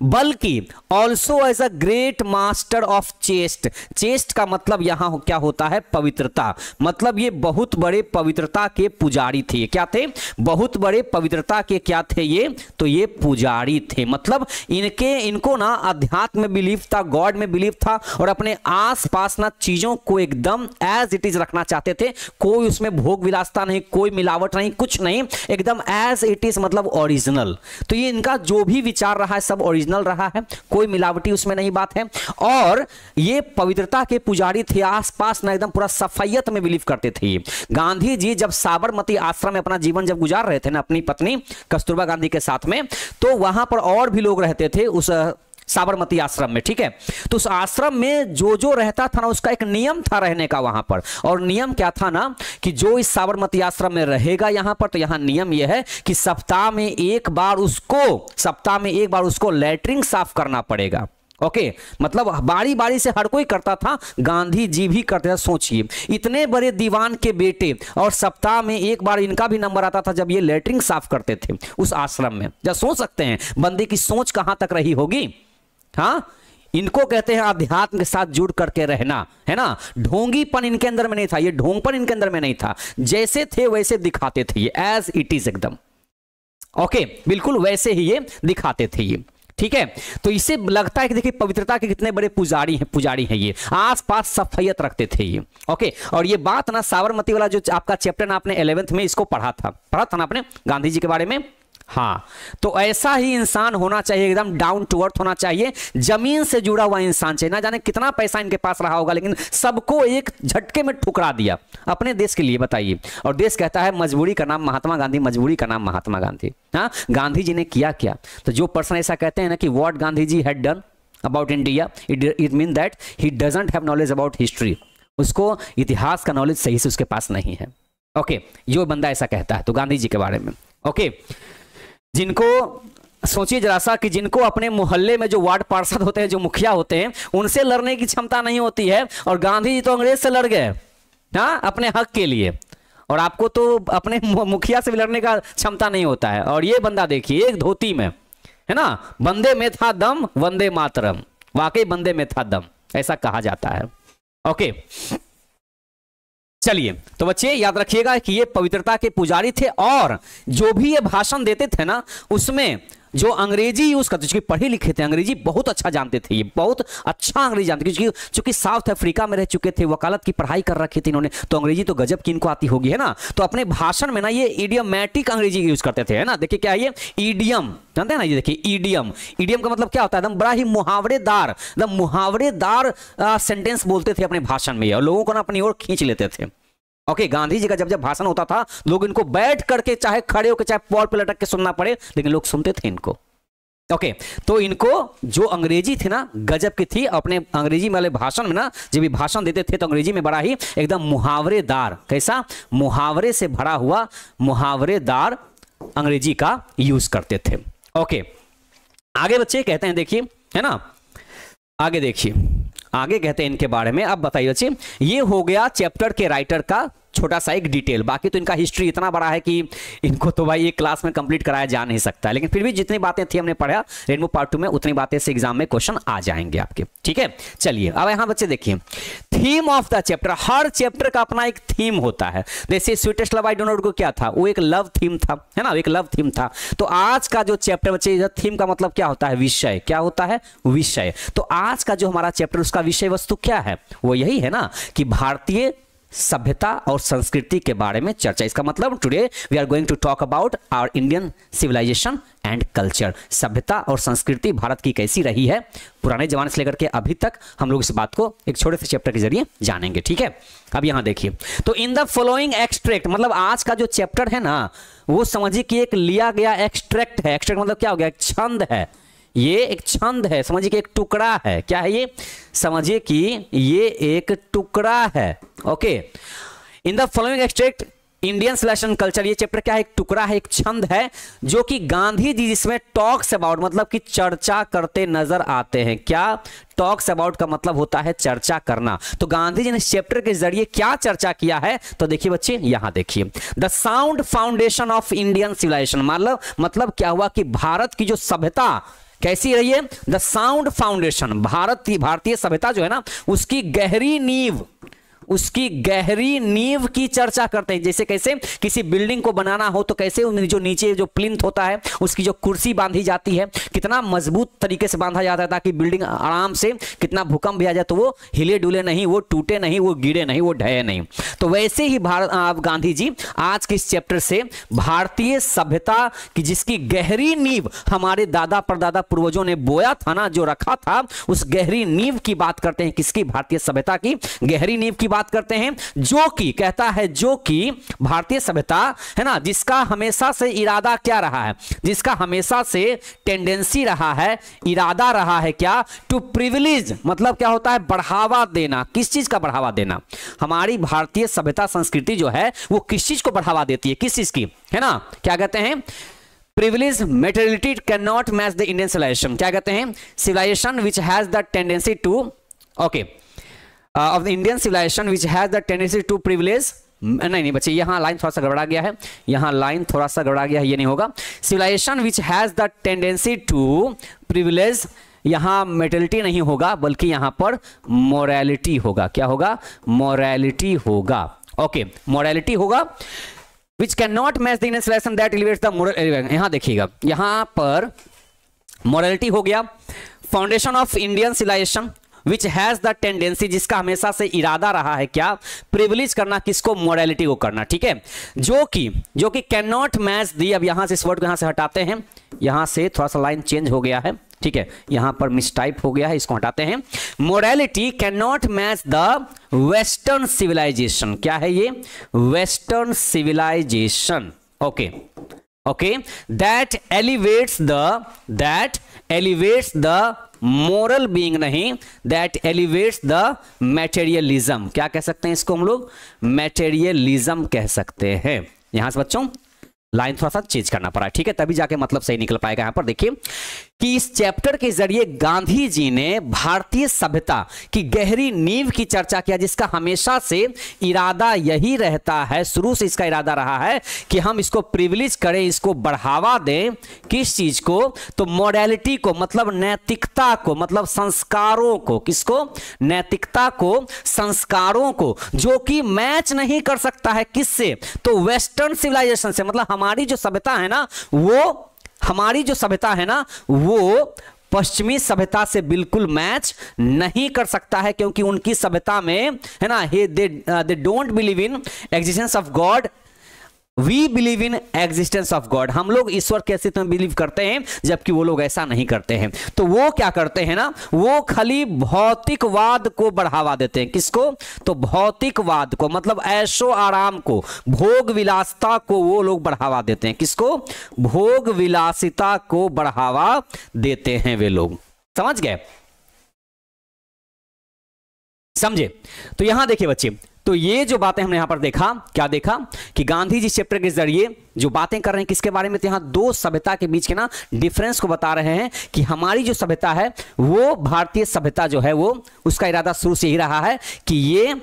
बल्कि also as a great master of chest. Chest का मतलब यहां क्या होता है? पवित्रता। मतलब ये बहुत बड़े पवित्रता के पुजारी थे। क्या थे? बहुत बड़े पवित्रता के क्या थे ये? तो ये पुजारी थे। मतलब इनको ना अध्यात्म में बिलीव था, गॉड में बिलीव था, और अपने आसपास ना चीजों को एकदम एज इट इज रखना चाहते थे। कोई उसमें भोग विलासता नहीं, कोई मिलावट नहीं, कुछ नहीं, एकदम एज इट इज, मतलब ओरिजिनल। तो ये इनका जो भी विचार रहा है सब ओरिजिनल रहा है, कोई मिलावटी उसमें नहीं बात है। और ये पवित्रता के पुजारी थे, आसपास ना एकदम पूरा सफाइयत में बिलीव करते थे। गांधी जी जब साबरमती आश्रम में अपना जीवन जब गुजार रहे थे ना अपनी पत्नी कस्तूरबा गांधी के साथ में, तो वहां पर और भी लोग रहते थे उस साबरमती आश्रम में, ठीक है। तो उस आश्रम में जो जो रहता था ना, उसका एक नियम था रहने का वहां पर। और नियम क्या था ना, कि जो इस साबरमती आश्रम में रहेगा यहां पर, तो यहां नियम यह है कि सप्ताह में एक बार उसको लैट्रिन साफ करना पड़ेगा। ओके, मतलब बारी बारी से हर कोई करता था, गांधी जी भी करते थे। सोचिए, इतने बड़े दीवान के बेटे, और सप्ताह में एक बार इनका भी नंबर आता था जब ये लैट्रिन साफ करते थे उस आश्रम में। जब सोच सकते हैं बंदे की सोच कहां तक रही होगी। हाँ, इनको कहते हैं अध्यात्म के साथ जुड़ करके रहना, है ना। ढोंगीपन इनके अंदर में नहीं था, ये ढोंगपन इनके अंदर में नहीं था, जैसे थे वैसे दिखाते थे ये, एज इट इज एकदम। ओके, बिल्कुल वैसे ही ये दिखाते थे ये, ठीक है। तो इसे लगता है कि देखिए पवित्रता के कितने बड़े पुजारी हैं ये, आसपास सफायत रखते थे ये। ओके, और ये बात ना साबरमती वाला जो आपका चैप्टर ना आपने 11th में इसको पढ़ा था ना आपने गांधी जी के बारे में। हाँ, तो ऐसा ही इंसान होना चाहिए, एकदम डाउन टू अर्थ होना चाहिए, जमीन से जुड़ा हुआ इंसान चाहिए। ना जाने कितना पैसा इनके पास रहा होगा, लेकिन सबको एक झटके में ठुकरा दिया अपने देश के लिए, बताइए। और देश कहता है मजबूरी का नाम महात्मा गांधी, मजबूरी का नाम महात्मा गांधी। हाँ, गांधी जी ने किया क्या? तो जो पर्सन ऐसा कहते हैं ना कि what Gandhi ji had done about India, it mean that he doesn't have knowledge about history. उसको इतिहास का नॉलेज सही से उसके पास नहीं है। ओके, जो बंदा ऐसा कहता है तो गांधी जी के बारे में। ओके, जिनको सोचिए जरा सा कि जिनको अपने मोहल्ले में जो वार्ड पार्षद होते हैं, जो मुखिया होते हैं, उनसे लड़ने की क्षमता नहीं होती है, और गांधी जी तो अंग्रेज से लड़ गए हाँ अपने हक के लिए, और आपको तो अपने मुखिया से भी लड़ने का क्षमता नहीं होता है। और ये बंदा देखिए एक धोती में, है ना, बंदे में था दम वंदे मातरम, वाकई बंदे में था दम, ऐसा कहा जाता है। ओके, चलिए तो बच्चे याद रखिएगा कि ये पवित्रता के पुजारी थे, और जो भी ये भाषण देते थे ना उसमें जो अंग्रेजी यूज करते, क्योंकि पढ़े लिखे थे, अंग्रेजी बहुत अच्छा जानते थे, ये बहुत अच्छा अंग्रेजी जानते, क्योंकि साउथ अफ्रीका में रह चुके थे, वकालत की पढ़ाई कर रखी थी इन्होंने, तो अंग्रेजी तो गजब की इनको आती होगी, है ना। तो अपने भाषण में ना ये इडियमेटिक अंग्रेजी यूज करते थे, है ना। देखिए क्या है ये ईडियम, जानते हैं ना, ये देखिए ईडियम। ईडियम का मतलब क्या होता है? एकदम बड़ा ही मुहावरेदार, एकदम मुहावरेदार सेंटेंस बोलते थे अपने भाषण में, और लोगों को ना अपनी ओर खींच लेते थे। ओके, गांधी जी का जब भाषण होता था, लोग इनको बैठ करके, चाहे खड़े होकर, चाहे पॉल पे लटक के सुनना पड़े, लेकिन लोग सुनते थे इनको। ओके, तो इनको जो अंग्रेजी थी ना गजब की थी, अपने अंग्रेजी वाले भाषण में ना जब भी भाषण देते थे तो अंग्रेजी में बड़ा ही एकदम मुहावरेदार, कैसा मुहावरे से भरा हुआ मुहावरेदार अंग्रेजी का यूज करते थे। ओके, आगे बच्चे कहते हैं, देखिए, है ना, आगे देखिए, आगे कहते हैं इनके बारे में। अब बताइए बच्चे, ये हो गया चैप्टर के राइटर का छोटा सा एक डिटेल, बाकी तो इनका हिस्ट्री इतना बड़ा है कि इनको तो भाई एक क्लास में कंप्लीट कराया जा नहीं सकता, लेकिन फिर भी जितनी बातें थी हमने पढ़ा रेनबो पार्ट 2 में, उतनी बातें से एग्जाम में क्वेश्चन आ जाएंगे आपके, ठीक है। चलिए अब यहां बच्चे देखिए, theme of the chapter, her chapter का अपना एक थीम होता है। जैसे sweetest love I don't know को क्या था, वो एक लव थीम था, है ना, एक लव थीम था। तो आज का जो चैप्टर बच्चे, थीम का मतलब क्या होता है? विषय। क्या होता है? विषय। तो आज का जो हमारा चैप्टर, उसका विषय वस्तु क्या है? वो यही है ना कि भारतीय सभ्यता और संस्कृति के बारे में चर्चा। इसका मतलब today we are going to talk about our Indian civilization and culture. सभ्यता और संस्कृति भारत की कैसी रही है पुराने जमाने से लेकर के अभी तक, हम लोग इस बात को एक छोटे से चैप्टर के जरिए जानेंगे, ठीक है। अब यहां देखिए, तो इन द फॉलोइंग एक्सट्रैक्ट, मतलब आज का जो चैप्टर है ना वो समझिए कि एक लिया गया एक्सट्रैक्ट है। एक्सट्रैक्ट मतलब क्या हो गया? एक छंद है, ये एक छंद है, समझिए कि एक टुकड़ा है। क्या है ये? समझिए कि ये एक टुकड़ा है। Okay, in the following extract Indian civilization culture, ये चैप्टर क्या है? एक टुकड़ा है, एक छंद है, जो कि गांधी जी जिसमें टॉक्स अबाउट, मतलब कि चर्चा करते नजर आते हैं। क्या? टॉक्स अबाउट का मतलब होता है चर्चा करना। तो गांधी जी ने इस चैप्टर के जरिए क्या चर्चा किया है? तो देखिए बच्चे, यहां देखिए, the sound foundation of Indian civilization, मतलब क्या हुआ कि भारत की जो सभ्यता कैसी रही है? द साउंड फाउंडेशन, भारतीय सभ्यता जो है ना उसकी गहरी नींव, उसकी गहरी नींव की चर्चा करते हैं। जैसे कैसे किसी बिल्डिंग को बनाना हो तो कैसे जो नीचे जो प्लिंथ होता है उसकी जो कुर्सी बांधी जाती है, कितना मजबूत तरीके से बांधा जाता है ताकि बिल्डिंग आराम से, कितना भूकंप भी आ जाए तो वो हिले डुले नहीं, वो टूटे नहीं, वो गिरे नहीं, वो ढहे नहीं। तो वैसे ही गांधी जी आज के इस चैप्टर से भारतीय सभ्यता की जिसकी गहरी नींव हमारे दादा परदादा पूर्वजों ने बोया था ना, जो रखा था, उस गहरी नींव की बात करते हैं। किसकी? भारतीय सभ्यता की गहरी नींव की बात करते हैं, जो कि कहता है, जो कि भारतीय सभ्यता है ना, जिसका हमेशा से इरादा क्या रहा है? जिसका हमेशा से टेंडेंसी रहा है, इरादा रहा है क्या? टू प्रिविलेज, मतलब क्या होता है? बढ़ावा देना। किस चीज का बढ़ावा देना? हमारी भारतीय सभ्यता संस्कृति जो है वो किस चीज को बढ़ावा देती है? किस चीज की, है ना? क्या कहते हैं? Privilege materiality can not match the Indian civilization. क्या कहते हैं? Civilization which has the tendency to, okay, of the Indian civilization which has the tendency to privilege, नहीं बच्चे, यहां लाइन थोड़ा सा गड़बड़ा गया है, यहां लाइन थोड़ा सा गड़बड़ा गया है, ये नहीं होगा। civilization which has the tendency to privilege, यहां मेटलिटी नहीं होगा बल्कि यहां पर मोरालिटी होगा। क्या होगा? मोरालिटी होगा। ओके, मोरालिटी होगा, which cannot match the Indian civilization that elevates the moral। यहां देखिएगा, यहां पर मॉरलिटी हो गया। Foundation of Indian civilization which has the tendency, जिसका हमेशा से इरादा रहा है क्या, प्रिविलेज करना, किसको, मोरालिटी को करना, ठीक है, जो कि कैन नॉट मैच दी। अब यहां से इस वर्ड को यहां से हटाते हैं, यहां से थोड़ा सा लाइन चेंज हो गया है, ठीक है, यहां पर मिसटाइप हो गया है, इसको हटाते हैं। Morality can not match the western civilization, क्या है ये, western civilization, okay okay, that elevates the moral being, नहीं, दैट एलिवेट्स द मैटेरियलिज्म, क्या कह सकते हैं इसको हम लोग, मैटेरियलिज्म कह सकते हैं। यहां से बच्चों लाइन थोड़ा सा चेंज करना पड़ा, ठीक है, तभी जाके मतलब सही निकल पाएगा। यहां पर देखिए कि इस चैप्टर के जरिए गांधी जी ने भारतीय सभ्यता की गहरी नींव की चर्चा किया, जिसका हमेशा से इरादा यही रहता है, शुरू से इसका इरादा रहा है कि हम इसको प्रिविलेज करें, इसको बढ़ावा दें, किस चीज को, तो मोरालिटी को, मतलब नैतिकता को, मतलब संस्कारों को, किसको, नैतिकता को, संस्कारों को, जो कि मैच नहीं कर सकता है किससे, तो वेस्टर्न सिविलाइजेशन से, मतलब हमारी जो सभ्यता है ना वो पश्चिमी सभ्यता से बिल्कुल मैच नहीं कर सकता है, क्योंकि उनकी सभ्यता में है ना, they don't believe in existence of God, we believe in existence of God, हम लोग ईश्वर के अस्तित्व में बिलीव करते हैं, जबकि वो लोग ऐसा नहीं करते हैं। तो वो क्या करते हैं ना, वो खाली भौतिकवाद को बढ़ावा देते हैं, किसको, तो भौतिकवाद को, मतलब ऐशो आराम को, भोग विलासिता को वो लोग बढ़ावा देते हैं, किसको, भोग विलासिता को बढ़ावा देते हैं वे लोग, समझ गए, समझे। तो यहां देखिए बच्चे, तो ये जो बातें हमने यहां पर देखा, क्या देखा कि गांधी जी चैप्टर के जरिए जो बातें कर रहे हैं किसके बारे में, तो यहां दो सभ्यता के बीच के ना डिफरेंस को बता रहे हैं कि हमारी जो सभ्यता है वो भारतीय सभ्यता जो है वो, उसका इरादा शुरू से ही रहा है कि ये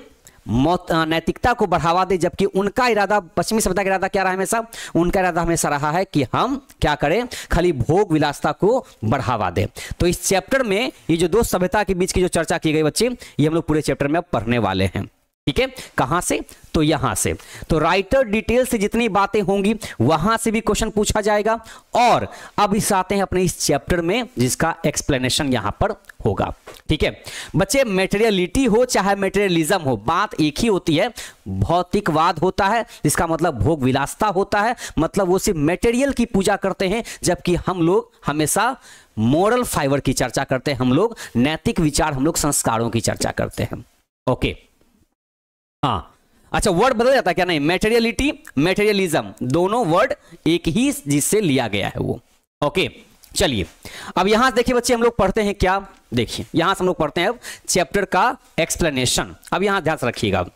नैतिकता को बढ़ावा दे, जबकि उनका इरादा, पश्चिमी सभ्यता का इरादा क्या रहा है हमेशा, उनका इरादा हमेशा रहा है कि हम क्या करें, खाली भोग विलासिता को बढ़ावा दें। तो इस चैप्टर में ये जो दो सभ्यता के बीच की जो चर्चा की गई बच्चे, ये हम लोग पूरे चैप्टर में अब पढ़ने वाले हैं, ठीक है, कहां से, तो यहां से। तो राइटर डिटेल से जितनी बातें होंगी वहां से भी क्वेश्चन पूछा जाएगा, और अब इस आते हैं अपने इस चैप्टर में जिसका एक्सप्लेनेशन यहां पर होगा, ठीक है बच्चे। मटेरियलिटी हो चाहे मटेरियलिज्म हो, बात एक ही होती है, भौतिकवाद होता है, जिसका मतलब भोग विलासिता होता है, मतलब वो सिर्फ मटेरियल की पूजा करते हैं, जबकि हम लोग हमेशा मोरल फाइबर की चर्चा करते हैं, हम लोग नैतिक विचार, हम लोग संस्कारों की चर्चा करते हैं, ओके। हाँ अच्छा, वर्ड बदल जाता है क्या, नहीं, मैटेरियलिटी मैटेरियलिज्म दोनों वर्ड एक ही जिससे लिया गया है वो, ओके। चलिए अब यहां से देखिए बच्चे, हम लोग पढ़ते हैं क्या, देखिए यहां से हम लोग पढ़ते हैं अब चैप्टर का एक्सप्लेनेशन। अब यहां ध्यान से रखिएगा,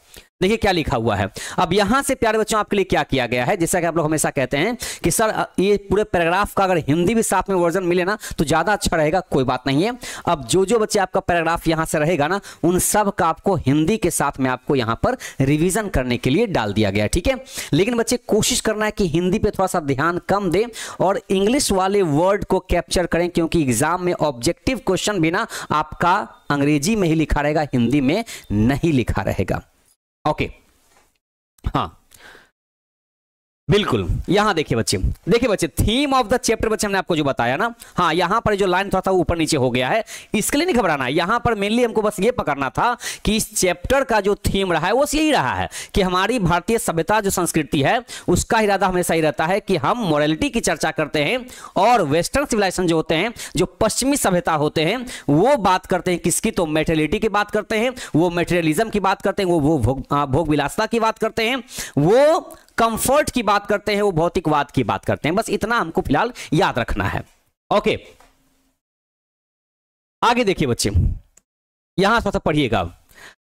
देखिए क्या लिखा हुआ है। अब यहां से प्यारे बच्चों आपके लिए क्या किया गया है, जैसा कि आप लोग हमेशा कहते हैं कि सर ये पूरे पैराग्राफ का अगर हिंदी भी साथ में वर्जन मिले ना तो ज्यादा अच्छा रहेगा, कोई बात नहीं है। अब जो जो बच्चे आपका पैराग्राफ यहां से रहेगा ना, उन सब का आपको हिंदी के साथ में आपको यहां पर रिवीजन करने के लिए डाल दिया गया, ठीक है। लेकिन बच्चे कोशिश करना है कि हिंदी पे थोड़ा सा ध्यान कम दें और इंग्लिश वाले वर्ड को कैप्चर करें, क्योंकि एग्जाम में ऑब्जेक्टिव क्वेश्चन भी ना आपका अंग्रेजी में ही लिखा रहेगा, हिंदी में नहीं लिखा रहेगा, ओके। हाँ बिल्कुल, यहां देखिए बच्चे थीम ऑफ द चैप्टर बच्चे हमने आपको जो बताया ना, हाँ यहां पर जो लाइन थोड़ा सा ऊपर नीचे हो गया है, इसके लिए नहीं घबराना है। यहां पर मेनली हमको बस ये पकड़ना था कि इस चैप्टर का जो थीम रहा है वो यही रहा है कि हमारी भारतीय सभ्यता जो संस्कृति है उसका इरादा हमेशा ही रहता है कि हम मोरालिटी की चर्चा करते हैं, और वेस्टर्न सिविलाइजेशन जो होते हैं, जो पश्चिमी सभ्यता होते हैं, वो बात करते हैं किसकी, तो मैटेरियलिटी की बात करते हैं, वो मैटेरियलिज्म की बात करते हैं, वो भोग विलासिता की बात करते हैं, वो कंफर्ट की बात करते हैं, वो भौतिकवाद की बात करते हैं। बस इतना हमको फिलहाल याद रखना है, ओके। आगे देखिए बच्चे, यहां थोड़ा सा पढ़िएगा।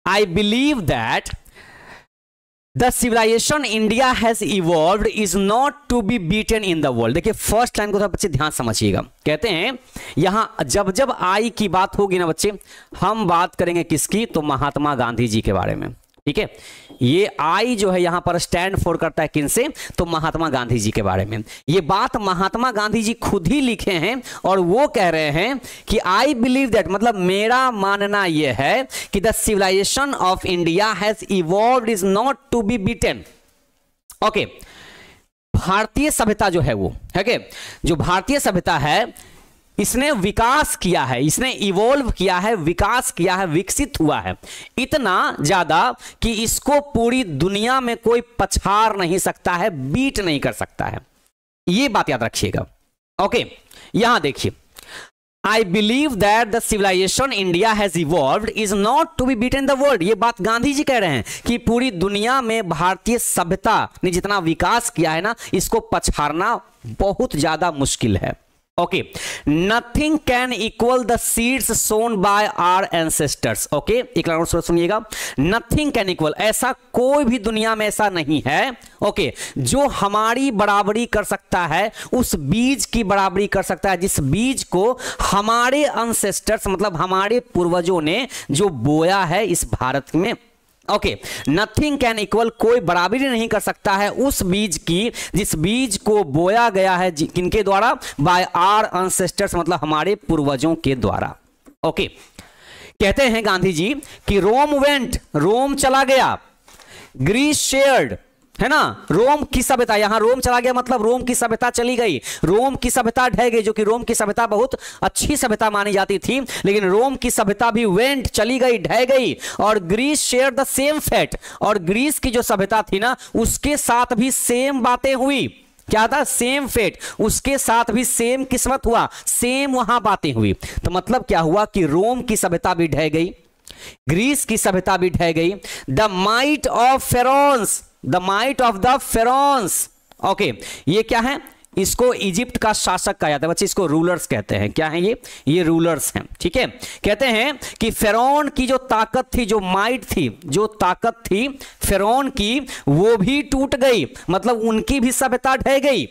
I believe that the civilization India has evolved is not to be beaten in the world. देखिए फर्स्ट लाइन को थोड़ा बच्चे ध्यान समझिएगा, कहते हैं यहां जब जब आई की बात होगी ना बच्चे, हम बात करेंगे किसकी, तो महात्मा गांधी जी के बारे में, ठीक है। ये आई जो है यहां पर स्टैंड फॉर करता है किनसे, तो महात्मा गांधी जी के बारे में। ये बात महात्मा गांधी जी खुद ही लिखे हैं, और वो कह रहे हैं कि आई बिलीव दैट, मतलब मेरा मानना यह है कि the civilization of India has evolved is not to be beaten, okay. भारतीय सभ्यता जो है वो है कि जो भारतीय सभ्यता है इसने विकास किया है, इसने इवॉल्व किया है, विकास किया है, विकसित हुआ है इतना ज्यादा कि इसको पूरी दुनिया में कोई पछाड़ नहीं सकता है, बीट नहीं कर सकता है। ये बात याद रखिएगा। ओके, यहां देखिए, I believe that the civilization India has evolved is not to be beaten in the world। ये बात गांधी जी कह रहे हैं कि पूरी दुनिया में भारतीय सभ्यता ने जितना विकास किया है ना, इसको पछाड़ना बहुत ज्यादा मुश्किल है। Okay, nothing can equal the seeds sown by our ancestors. Okay, एक लाइन और सुनिएगा, नथिंग कैन इक्वल, ऐसा कोई भी दुनिया में ऐसा नहीं है ओके जो हमारी बराबरी कर सकता है, उस बीज की बराबरी कर सकता है जिस बीज को हमारे एंसेस्टर्स मतलब हमारे पूर्वजों ने जो बोया है इस भारत में। ओके, नथिंग कैन इक्वल, कोई बराबरी नहीं कर सकता है उस बीज की जिस बीज को बोया गया है किनके द्वारा, बाय आवर एंसेस्टर्स मतलब हमारे पूर्वजों के द्वारा। ओके, कहते हैं गांधी जी कि रोम वेंट, रोम चला गया, ग्रीस शेयर्ड, है ना, रोम की सभ्यता, यहां रोम चला गया मतलब रोम की सभ्यता चली गई, रोम की सभ्यता ढह गई, जो कि रोम की सभ्यता बहुत अच्छी सभ्यता मानी जाती थी, लेकिन रोम की सभ्यता भी वेंट, चली गई, ढह गई। और Greece share the same fate, और ग्रीस की जो सभ्यता थी ना उसके साथ भी सेम बातें हुई। क्या था? सेम फेट, उसके साथ भी सेम किस्मत हुआ, सेम वहां बातें हुई। तो मतलब क्या हुआ कि रोम की सभ्यता भी ढह गई, ग्रीस की सभ्यता भी ढह गई। The might of pharaohs, the might of the pharaohs, okay, ये क्या है? इसको इजिप्ट का शासक कहा जाता है बच्चे, इसको रूलर्स कहते हैं। क्या है ये रूलर्स हैं, ठीक है। कहते हैं कि फेरोन की जो ताकत थी, जो माइट थी, जो ताकत थी फेरोन की, वो भी टूट गई, मतलब उनकी भी सभ्यता ढह गई।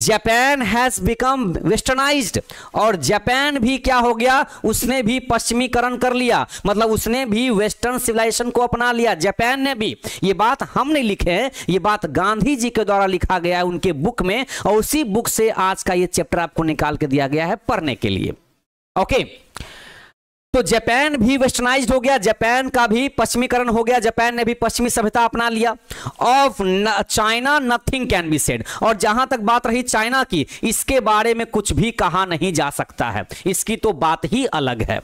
जापान हैज बिकम वेस्टर्नाइज्ड, और जापान भी क्या हो गया, उसने भी पश्चिमीकरण कर लिया, मतलब उसने भी वेस्टर्न सिविलाइजेशन को अपना लिया, जापान ने भी। ये बात हम नहीं लिखे हैं, ये बात गांधी जी के द्वारा लिखा गया है उनके बुक में, और उसी बुक से आज का ये चैप्टर आपको निकाल के दिया गया है पढ़ने के लिए। ओके, तो जापान भी वेस्टर्नाइज्ड हो गया, जापान का भी पश्चिमीकरण हो गया, जापान ने भी पश्चिमी सभ्यता अपना लिया। Of China nothing can be said, और जहां तक बात रही चाइना की, इसके बारे में कुछ भी कहा नहीं जा सकता है, इसकी तो बात ही अलग है।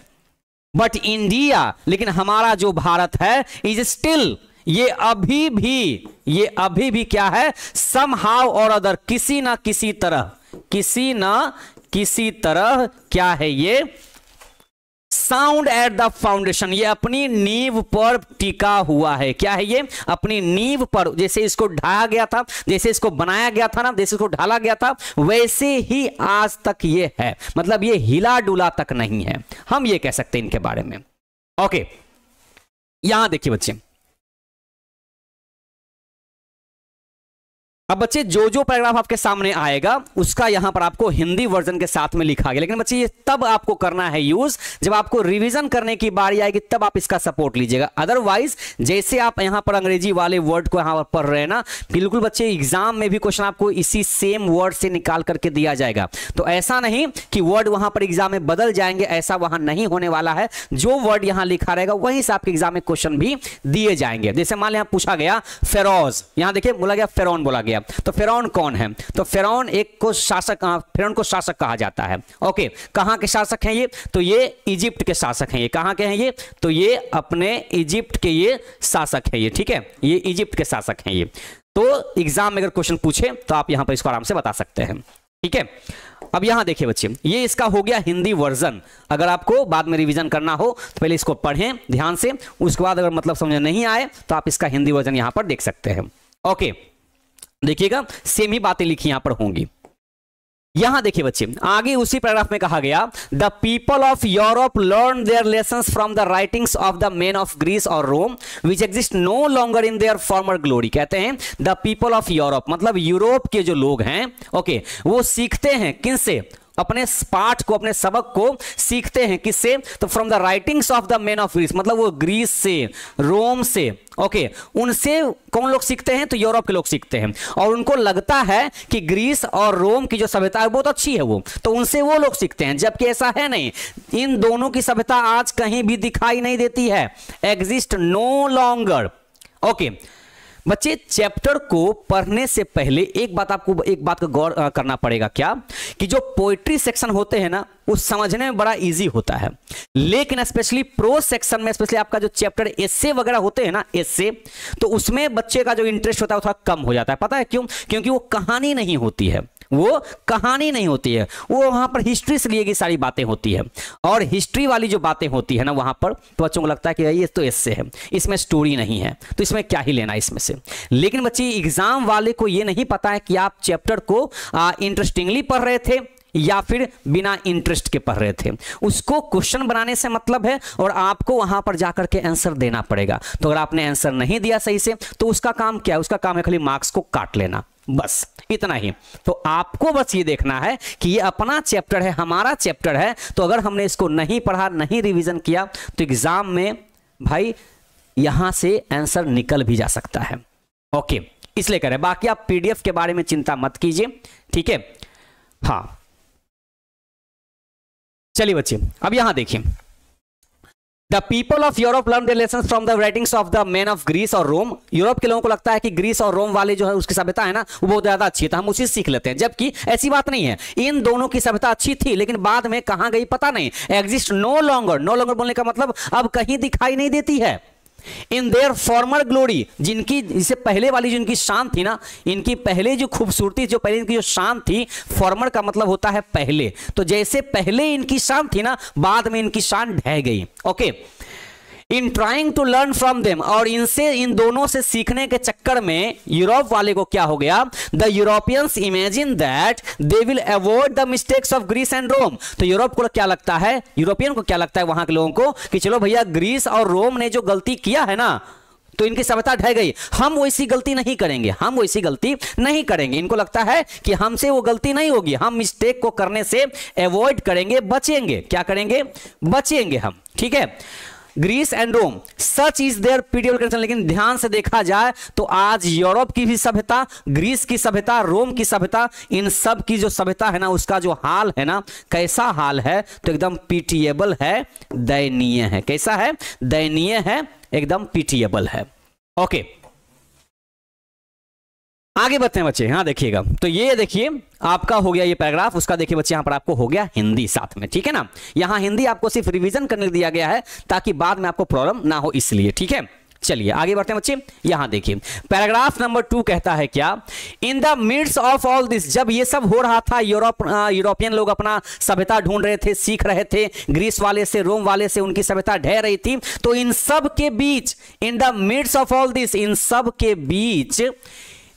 बट इंडिया, लेकिन हमारा जो भारत है, इज स्टिल, ये अभी भी क्या है, समहाउ और अदर, किसी ना किसी तरह क्या है ये, साउंड एट द फाउंडेशन, ये अपनी नींव पर टिका हुआ है। क्या है ये? अपनी नींव पर, जैसे इसको ढाया गया था, जैसे इसको बनाया गया था ना, जैसे इसको ढाला गया था, वैसे ही आज तक ये है, मतलब ये हिला डुला तक नहीं है, हम ये कह सकते हैं इनके बारे में। ओके, यहां देखिए बच्चे, अब बच्चे जो पैराग्राफ आपके सामने आएगा उसका यहां पर आपको हिंदी वर्जन के साथ में लिखा गया, लेकिन बच्चे ये तब आपको करना है यूज जब आपको रिवीजन करने की बारी आएगी, तब आप इसका सपोर्ट लीजिएगा। अदरवाइज जैसे आप यहां पर अंग्रेजी वाले वर्ड को यहां पर पढ़ रहे हैं ना, बिल्कुल बच्चे एग्जाम में भी क्वेश्चन आपको इसी सेम वर्ड से निकाल करके दिया जाएगा। तो ऐसा नहीं कि वर्ड वहां पर एग्जाम में बदल जाएंगे, ऐसा वहां नहीं होने वाला है। जो वर्ड यहां लिखा रहेगा वहीं से आपके एग्जाम में क्वेश्चन भी दिए जाएंगे। जैसे मान लिया पूछा गया फेरोज, यहां देखिए बोला गया फेरोन बोला गया, तो फेरोन कौन है? तो फेरोन एक को शासक, फेरोन को शासक कहा जाता है। ओके, कहां के शासक हैं ये? तो ये इजिप्ट के शासक हैं। ये कहां के हैं ये? तो ये अपने इजिप्ट के ये शासक है ये, ठीक है, ये इजिप्ट के शासक हैं ये। तो एग्जाम में अगर क्वेश्चन पूछे तो आप यहां पर इसको आराम से बता सकते हैं, ठीक है। अब यहां देखिए बच्चे, ये इसका हो गया हिंदी वर्जन। अगर आपको बाद में रिवीजन करना हो तो पहले इसको पढ़ें ध्यान से, उसके बाद अगर मतलब समझ नहीं आए तो आप इसका हिंदी वर्जन यहां पर देख सकते हैं। ओके, देखिएगा सेम ही बातें लिखी यहां पर होंगी। यहां देखिए बच्चे, आगे उसी पैराग्राफ में कहा गया, the people of Europe learn their lessons from the writings of the men of Greece और Rome which exist no longer in their former glory. कहते हैं द पीपल ऑफ यूरोप, मतलब यूरोप के जो लोग हैं, ओके, वो सीखते हैं किनसे? अपने पाठ को, अपने सबक को सीखते हैं किससे? तो from the writings of the men of Greece, मतलब वो ग्रीस से, रोम से, ओके, उनसे कौन लोग सीखते हैं? तो यूरोप के लोग सीखते हैं। और उनको लगता है कि ग्रीस और रोम की जो सभ्यता है बहुत अच्छी है वो, तो उनसे वो लोग सीखते हैं, जबकि ऐसा है नहीं। इन दोनों की सभ्यता आज कहीं भी दिखाई नहीं देती है, एग्जिस्ट नो लॉन्गर। ओके, बच्चे चैप्टर को पढ़ने से पहले एक बात का गौर करना पड़ेगा, क्या कि जो पोइट्री सेक्शन होते हैं ना वो समझने में बड़ा इजी होता है, लेकिन स्पेशली प्रोज सेक्शन में, स्पेशली आपका जो चैप्टर एस्से वगैरह होते हैं ना, एस्से, तो उसमें बच्चे का जो इंटरेस्ट होता है वो थोड़ा कम हो जाता है। पता है क्यों? क्योंकि वो कहानी नहीं होती है, वो कहानी नहीं होती है, वो वहां पर हिस्ट्री से ली गई सारी बातें होती है, और हिस्ट्री वाली जो बातें होती है ना वहां पर तो बच्चों को लगता है कि ये तो एस्से है, इसमें स्टोरी नहीं है, तो इसमें क्या ही लेना इसमें से। लेकिन बच्चे एग्जाम वाले को ये नहीं पता है कि आप चैप्टर को इंटरेस्टिंगली पढ़ रहे थे या फिर बिना इंटरेस्ट के पढ़ रहे थे। उसको क्वेश्चन बनाने से मतलब है और आपको वहां पर जाकर के आंसर देना पड़ेगा। तो अगर आपने आंसर नहीं दिया सही से तो उसका काम क्या है? उसका काम है खाली मार्क्स को काट लेना, बस इतना ही। तो आपको बस ये देखना है कि ये अपना चैप्टर है, हमारा चैप्टर है, तो अगर हमने इसको नहीं पढ़ा, नहीं रिवीजन किया तो एग्जाम में भाई यहां से आंसर निकल भी जा सकता है। ओके, इसलिए करें। बाकी आप पीडीएफ के बारे में चिंता मत कीजिए, ठीक है। हाँ चलिए बच्चे, अब यहां देखिए, the people of Europe learn their lessons from the writings of the man of Greece और रोम। यूरोप के लोगों को लगता है कि ग्रीस और रोम वाले जो है उसकी सभ्यता है ना वो बहुत ज्यादा अच्छी है, तो हम उसी सीख लेते हैं, जबकि ऐसी बात नहीं है। इन दोनों की सभ्यता अच्छी थी लेकिन बाद में कहां गई पता नहीं। Exist no longer, no longer बोलने का मतलब अब कहीं दिखाई नहीं देती है। इन देयर फॉर्मर ग्लोरी, जिनकी इससे पहले वाली जो इनकी शान थी ना, इनकी पहले जो खूबसूरती, जो पहले इनकी जो शान थी, फॉर्मर का मतलब होता है पहले, तो जैसे पहले इनकी शान थी ना बाद में इनकी शान ढह गई। Okay, in trying to learn from them, और इनसे, इन दोनों से सीखने के चक्कर में यूरोप वाले को क्या हो गया? The Europeans imagine that they will avoid the mistakes of Greece and Rome. तो यूरोप को क्या लगता है, यूरोपियन को क्या लगता है, वहां के लोगों को, कि चलो भैया ग्रीस और रोम ने जो गलती किया है ना तो इनकी सभ्यता ढह गई, हम वैसी गलती नहीं करेंगे, हम वैसी गलती नहीं करेंगे। इनको लगता है कि हमसे वो गलती नहीं होगी, हम मिस्टेक को करने से अवॉइड करेंगे, बचेंगे। क्या करेंगे? बचेंगे हम, ठीक है। Greece and Rome, such is their period condition. लेकिन ध्यान से देखा जाए तो आज यूरोप की भी सभ्यता, ग्रीस की सभ्यता, रोम की सभ्यता, इन सब की जो सभ्यता है ना उसका जो हाल है ना, कैसा हाल है? तो एकदम पिटिएबल है, दयनीय है। कैसा है? दयनीय है, एकदम पिटिएबल है। ओके, आगे बढ़ते हैं बच्चे। यहां देखिएगा, तो ये देखिए आपका हो गया ये पैराग्राफ, उसका देखिए बच्चे यहां पर आपको हो गया हिंदी साथ में, ठीक है ना। यहां हिंदी आपको सिर्फ रिवीजन करने दिया गया है ताकि बाद में आपको प्रॉब्लम ना हो, इसलिए, ठीक है। चलिए आगे बढ़ते हैं बच्चे। यहां देखिए पैराग्राफ नंबर 2 कहता है क्या? In the midst of all this, जब ये सब हो रहा था, यूरोपियन लोग अपना सभ्यता ढूंढ रहे थे, सीख रहे थे, ग्रीस वाले से, रोम वाले से उनकी सभ्यता ढह रही थी, तो इन सब के बीच, in the midst of all this, इन सब के बीच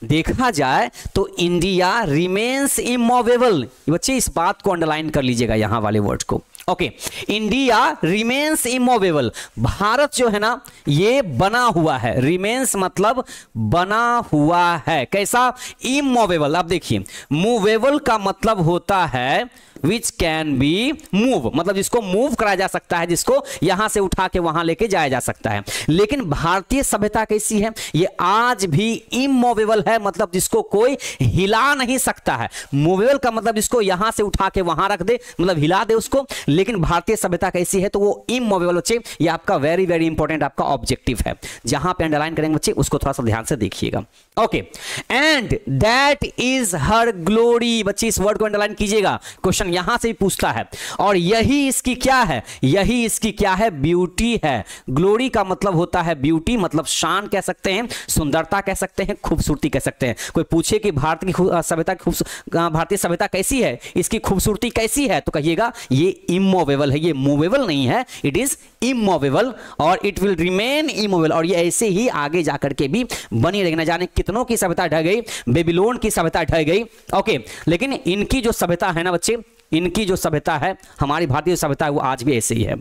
देखा जाए तो इंडिया रिमेन्स इमूवेबल। बच्चे इस बात को अंडरलाइन कर लीजिएगा यहां वाले वर्ड को। Okay, India remains immovable, Bharat जो है ना ये बना हुआ है। रिमेन्स मतलब बना हुआ है, कैसा? इमूवेबल। अब देखिए, मूवेबल का मतलब होता है विच कैन बी मूव, मतलब जिसको मूव कराया जा सकता है, जिसको यहां से उठा के वहां लेके जाया जा सकता है। लेकिन भारतीय सभ्यता कैसी है? ये आज भी इमूवेबल है, मतलब जिसको कोई हिला नहीं सकता है। मूवेबल का मतलब जिसको यहां से उठा के वहां रख दे, मतलब हिला दे उसको। लेकिन भारतीय सभ्यता कैसी है? तो वो इमूवेबल। बच्चे ये आपका वेरी वेरी इंपॉर्टेंट आपका ऑब्जेक्टिव है, जहां पे अंडरलाइन करेंगे बच्चे उसको थोड़ा सा ध्यान से देखिएगा। Okay, and that is her glory. बच्चे इस वर्ड को अंडरलाइन कीजिएगा, क्वेश्चन यहां से भी पूछता है। और यही इसकी क्या है? यही इसकी क्या है? ब्यूटी है। ग्लोरी का मतलब होता है ब्यूटी, मतलब शान कह सकते हैं, सुंदरता कह सकते हैं, खूबसूरती कह सकते हैं। कोई पूछे कि भारतीय सभ्यता, भारतीय सभ्यता कैसी है, इसकी खूबसूरती कैसी है, तो कहिएगा ये इमूवेबल है, ये मूवेबल नहीं है, इट इज इमूवेबल और इट विल रिमेन इमूवेबल। और ये ऐसे ही आगे जाकर के भी बनी रहेगी। न जाने कितनों की सभ्यता ढह गई, बेबीलोन की सभ्यता ढह गई। ओके, लेकिन इनकी जो सभ्यता है ना बच्चे, इनकी जो सभ्यता है, हमारी भारतीय सभ्यता है, वो आज भी ऐसे ही है।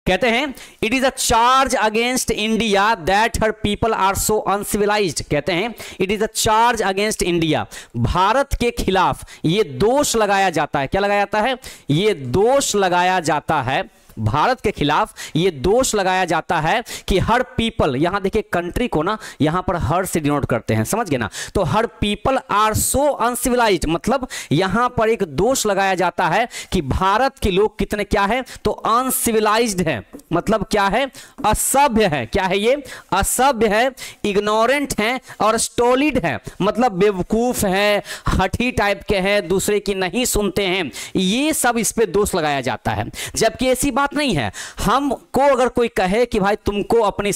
कहते हैं it is a charge against India that her people are so uncivilized. कहते हैं it is a charge against India, भारत के खिलाफ ये दोष लगाया जाता है। क्या लगाया जाता है? ये दोष लगाया जाता है, भारत के खिलाफ ये दोष लगाया जाता है कि हर पीपल, यहां देखिए कंट्री को ना यहां पर हर से डिनोट करते हैं, समझ गए ना। तो her people are so uncivilized, मतलब यहां पर एक दोष लगाया जाता है कि भारत के लोग कितने क्या है? तो अनसिविलाइज्ड हैं। मतलब क्या है, असभ्य है। क्या है ये, असभ्य है, इग्नोरेंट है और स्टोलिड है, मतलब बेवकूफ है, हठी टाइप के हैं, दूसरे की नहीं सुनते हैं, ये सब इस पे दोष लगाया जाता है। जबकि ऐसी बात नहीं है। हमको अगर कोई कहे कि भाई तुमको अपनी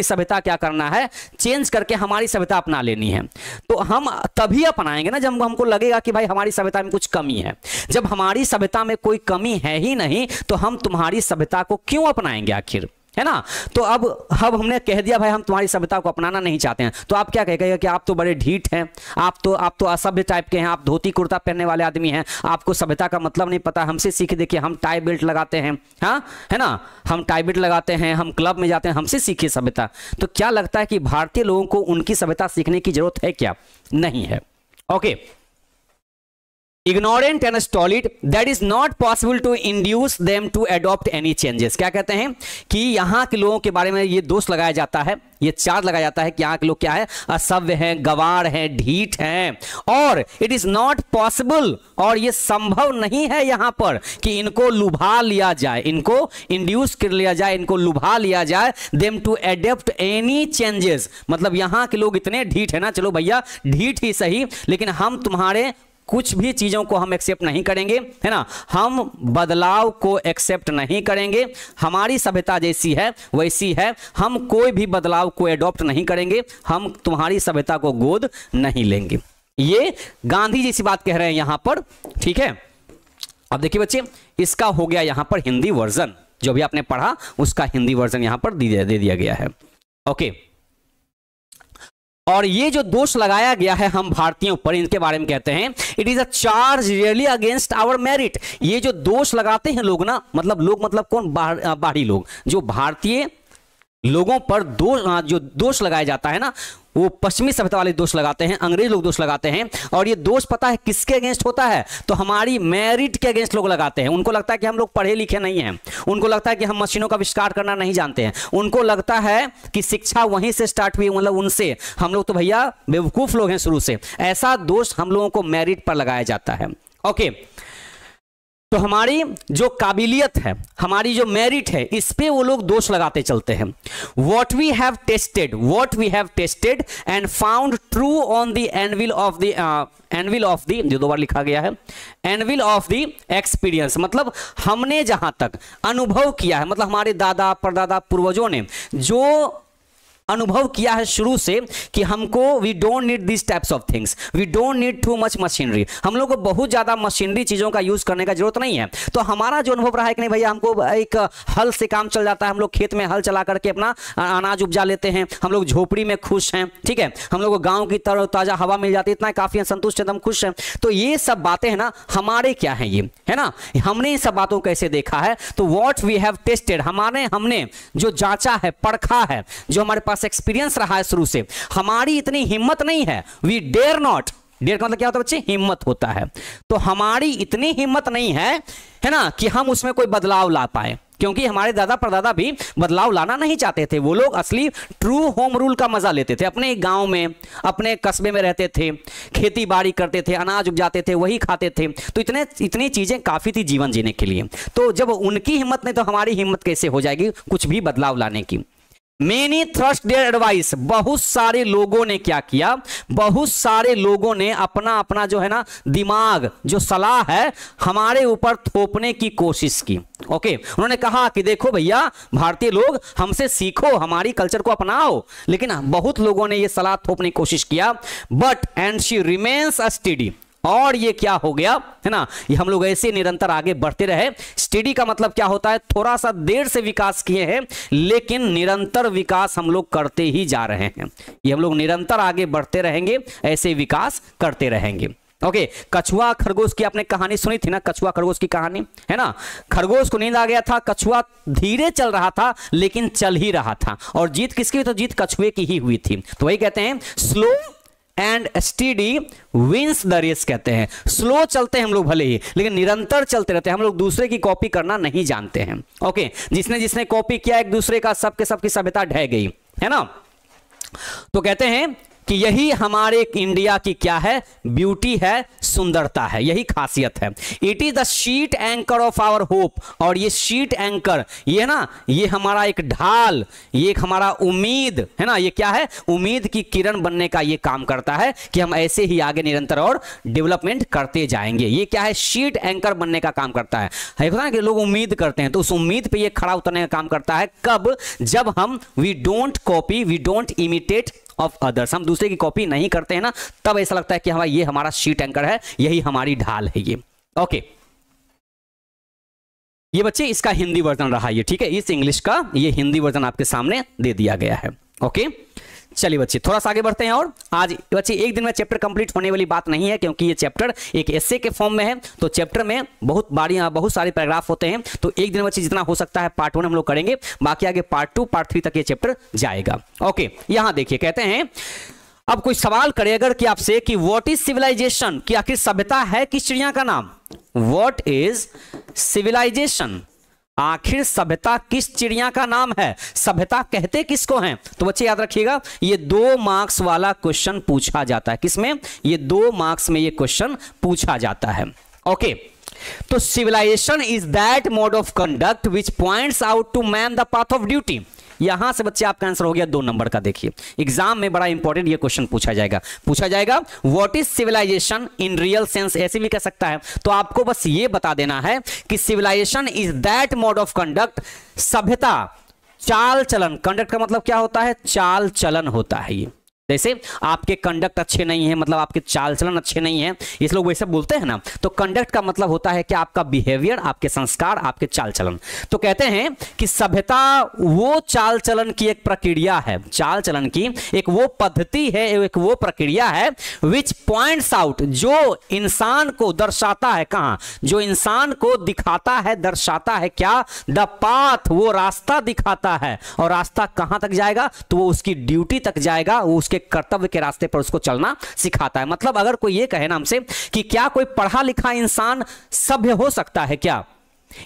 सभ्यता क्या करना है, चेंज करके हमारी सभ्यता अपना लेनी है, तो हम तभी अपनाएंगे ना जब हमको लगेगा कि भाई हमारी सभ्यता में कुछ कमी है। जब हमारी सभ्यता में कोई कमी है ही नहीं तो हम तुम्हारी सभ्यता को क्यों अपनाएंगे आखिर, है ना। तो अब हमने कह दिया भाई हम तुम्हारी सभ्यता को अपनाना नहीं चाहते हैं, तो आप क्या कहेगा कि आप तो बड़े ढीठ हैं, आप तो असभ्य टाइप के हैं, आप धोती कुर्ता पहनने वाले आदमी हैं, आपको सभ्यता का मतलब नहीं पता, हमसे सीख देखिए, हम टाई बेल्ट लगाते हैं, हाँ है ना, हम टाई बेल्ट लगाते हैं, हम क्लब में जाते हैं, हमसे सीखिए सभ्यता। तो क्या लगता है कि भारतीय लोगों को उनकी सभ्यता सीखने की जरूरत है क्या, नहीं है। Okay, ignorant and stolid, that is not possible to induce them to adopt any changes। क्या कहते हैं कि यहाँ के लोगों के बारे में ये दोष लगाया जाता है, ये चार्ज लगाया जाता है कि यहाँ के लोग क्या है, असभ्य हैं, गवार हैं, ढीठ हैं, और इट इज नॉट पॉसिबल, और ये संभव नहीं है यहाँ पर कि इनको लुभा लिया जाए, इनको इंड्यूस कर लिया जाए, इनको लुभा लिया जाए, them to adapt any changes. मतलब यहाँ के लोग इतने ढीठ है ना, चलो भैया ढीठ ही सही, लेकिन हम तुम्हारे कुछ भी चीजों को हम एक्सेप्ट नहीं करेंगे, है ना, हम बदलाव को एक्सेप्ट नहीं करेंगे, हमारी सभ्यता जैसी है वैसी है, हम कोई भी बदलाव को एडॉप्ट नहीं करेंगे, हम तुम्हारी सभ्यता को गोद नहीं लेंगे। ये गांधी जी सी बात कह रहे हैं यहां पर, ठीक है। अब देखिए बच्चे, इसका हो गया यहां पर हिंदी वर्जन, जो भी आपने पढ़ा उसका हिंदी वर्जन यहां पर दे दिया गया है। ओके, और ये जो दोष लगाया गया है हम भारतीयों पर, इनके बारे में कहते हैं it is a charge really against our merit. ये जो दोष लगाते हैं लोग ना, मतलब कौन, बाहरी लोग, जो भारतीय लोगों पर जो दोष लगाया जाता है ना, वो पश्चिमी सभ्यता वाले दोष लगाते हैं, अंग्रेज लोग दोष लगाते हैं। और ये दोष पता है किसके अगेंस्ट होता है, तो हमारी मेरिट के अगेंस्ट लोग लगाते हैं। उनको लगता है कि हम लोग पढ़े लिखे नहीं हैं, उनको लगता है कि हम मशीनों का आविष्कार करना नहीं जानते हैं, उनको लगता है कि शिक्षा वहीं से स्टार्ट हुई, मतलब उनसे, हम लोग तो भैया बेवकूफ लोग हैं शुरू से। ऐसा दोष हम लोगों को मेरिट पर लगाया जाता है। ओके, तो हमारी जो काबिलियत है, हमारी जो मेरिट है, इस पे वो लोग दोष लगाते चलते हैं। what we have tested and found true on the anvil of the जो दो बार लिखा गया है, anvil of the experience, मतलब हमने जहां तक अनुभव किया है, मतलब हमारे दादा परदादा पूर्वजों ने जो अनुभव किया है शुरू से कि हमको we don't need this types of things, we don't need too much machinery, हम लोग को बहुत ज्यादा मशीनरी चीजों का यूज करने का जरूरत नहीं है। तो हमारा जो अनुभव रहा है कि नहीं भैया, हमको एक हल से काम चल जाता है, हम लोग खेत में हल चला करके अपना अनाज उपजा लेते हैं, हम लोग झोपड़ी में खुश हैं, ठीक है, हम लोग को गाँव की ताजा हवा मिल जाती है, इतना काफी है, संतुष्ट है, हम खुश हैं। तो ये सब बातें है ना, हमारे क्या है ये, है ना, हमने इन सब बातों को कैसे देखा है, तो वॉट वी हैव टेस्टेड, हमने जो जांचा है, परखा है, जो हमारे पास एक्सपीरियंस रहा है शुरू से, हमारी इतनी हिम्मत नहीं है, वी डेयर नॉट, डेयर का मतलब क्या होता है बच्चे, हिम्मत होता है, तो हमारी इतनी हिम्मत नहीं है ना, कि हम उसमें कोई बदलाव ला पाए, क्योंकि हमारे दादा परदादा भी बदलाव लाना नहीं चाहते थे। वो लोग असली ट्रू होम रूल का मजा लेते थे, अपने गांव में, अपने कस्बे में रहते थे, खेती बाड़ी करते थे, अनाज उपजाते थे, वही खाते थे, तो इतनी चीजें काफी थी जीवन जीने के लिए। तो जब उनकी हिम्मत नहीं, तो हमारी हिम्मत कैसे हो जाएगी कुछ भी बदलाव लाने की। Many thrust their advice, बहुत सारे लोगों ने क्या किया, बहुत सारे लोगों ने अपना अपना जो है ना दिमाग, जो सलाह है, हमारे ऊपर थोपने की कोशिश की। ओके, उन्होंने कहा कि देखो भैया भारतीय लोग, हमसे सीखो, हमारी कल्चर को अपनाओ, लेकिन बहुत लोगों ने ये सलाह थोपने की कोशिश किया, but and she remains study, और ये क्या हो गया, है ना, ये हम लोग ऐसे निरंतर आगे बढ़ते रहे। स्टडी का मतलब क्या होता है, थोड़ा सा देर से विकास किए हैं, लेकिन निरंतर विकास हम लोग करते ही जा रहे हैं। ये हम लोग निरंतर आगे बढ़ते रहेंगे, ऐसे विकास करते रहेंगे। ओके, कछुआ खरगोश की आपने कहानी सुनी थी ना, कछुआ खरगोश की कहानी, है ना, खरगोश को नींद आ गया था, कछुआ धीरे चल रहा था लेकिन चल ही रहा था, और जीत किसकी हुई, तो जीत कछुए की ही हुई थी। तो वही कहते हैं slow and steady wins the race, कहते हैं स्लो चलते हैं हम लोग भले ही, लेकिन निरंतर चलते रहते हैं, हम लोग दूसरे की कॉपी करना नहीं जानते हैं। ओके, जिसने कॉपी किया एक दूसरे का, सबके सबकी सभ्यता ढह गई, है ना। तो कहते हैं कि यही हमारे इंडिया की क्या है, ब्यूटी है, सुंदरता है, यही खासियत है। It is the sheet anchor of our hope, और ये शीट एंकर, ये ना, ये हमारा एक ढाल, ये एक हमारा उम्मीद है ना, ये क्या है, उम्मीद की किरण बनने का ये काम करता है कि हम ऐसे ही आगे निरंतर और डेवलपमेंट करते जाएंगे। ये क्या है, शीट एंकर बनने का काम करता है ना, कि लोग उम्मीद करते हैं तो उस उम्मीद पे ये खड़ा उतरने का काम करता है। कब, जब हम we don't copy, we don't imitate of others, हम दूसरे की कॉपी नहीं करते हैं ना, तब ऐसा लगता है कि हमारा, ये हमारा शीट एंकर है, यही हमारी ढाल है ये। ओके, ये बच्चे इसका हिंदी वर्जन रहा ये, ठीक है, इस इंग्लिश का ये हिंदी वर्जन आपके सामने दे दिया गया है। ओके, चलिए बच्चे थोड़ा सा आगे बढ़ते हैं। और आज बच्चे एक दिन में चैप्टर कंप्लीट होने वाली बात नहीं है, क्योंकि ये चैप्टर एक एस्से के फॉर्म में है, तो चैप्टर में बहुत सारे पैराग्राफ होते हैं, तो एक दिन बच्चे जितना हो सकता है पार्ट 1 हम लोग करेंगे, बाकी आगे पार्ट 2 पार्ट 3 तक ये चैप्टर जाएगा। ओके, यहां देखिए, कहते हैं, अब कोई सवाल करे अगर कि आपसे कि व्हाट इज सिविलाइजेशन, कि आखिर सभ्यता है किस चिड़िया का नाम, व्हाट इज सिविलाइजेशन, आखिर सभ्यता किस चिड़िया का नाम है, सभ्यता कहते किसको हैं। तो बच्चे याद रखिएगा, ये 2 मार्क्स वाला क्वेश्चन पूछा जाता है, किसमें, ये 2 मार्क्स में ये क्वेश्चन पूछा जाता है। ओके, तो civilization is that mode of conduct which points out to man the path of duty. यहां से बच्चे आपका आंसर हो गया 2 नंबर का। देखिए एग्जाम में बड़ा इंपॉर्टेंट ये क्वेश्चन पूछा जाएगा what is civilization in real sense, ऐसे भी कह सकता है। तो आपको बस ये बता देना है कि civilization is that mode of conduct, सभ्यता, चाल चलन, कंडक्ट का मतलब क्या होता है, चाल चलन होता है। ये जैसे आपके कंडक्ट अच्छे नहीं है, मतलब आपके चाल चलन अच्छे नहीं है, इस लोग वैसे बोलते हैं ना, तो कंडक्ट का मतलब होता है कि आपका बिहेवियर, आपके संस्कार, आपके चाल चलन। तो कहते हैं कि सभ्यता वो चाल चलन की एक प्रक्रिया है, चाल चलन की एक वो पद्धति है, एक वो प्रक्रिया है विच पॉइंट्स आउट, जो इंसान को दर्शाता है, कहां, जो इंसान को दिखाता है, दर्शाता है क्या, द पाथ, वो रास्ता दिखाता है, और रास्ता कहां तक जाएगा, तो वो उसकी ड्यूटी तक जाएगा, वो उसके कर्तव्य के रास्ते पर उसको चलना सिखाता है। मतलब अगर कोई ये कहे ना हमसे कि क्या कोई पढ़ा लिखा इंसान सभ्य हो सकता है क्या,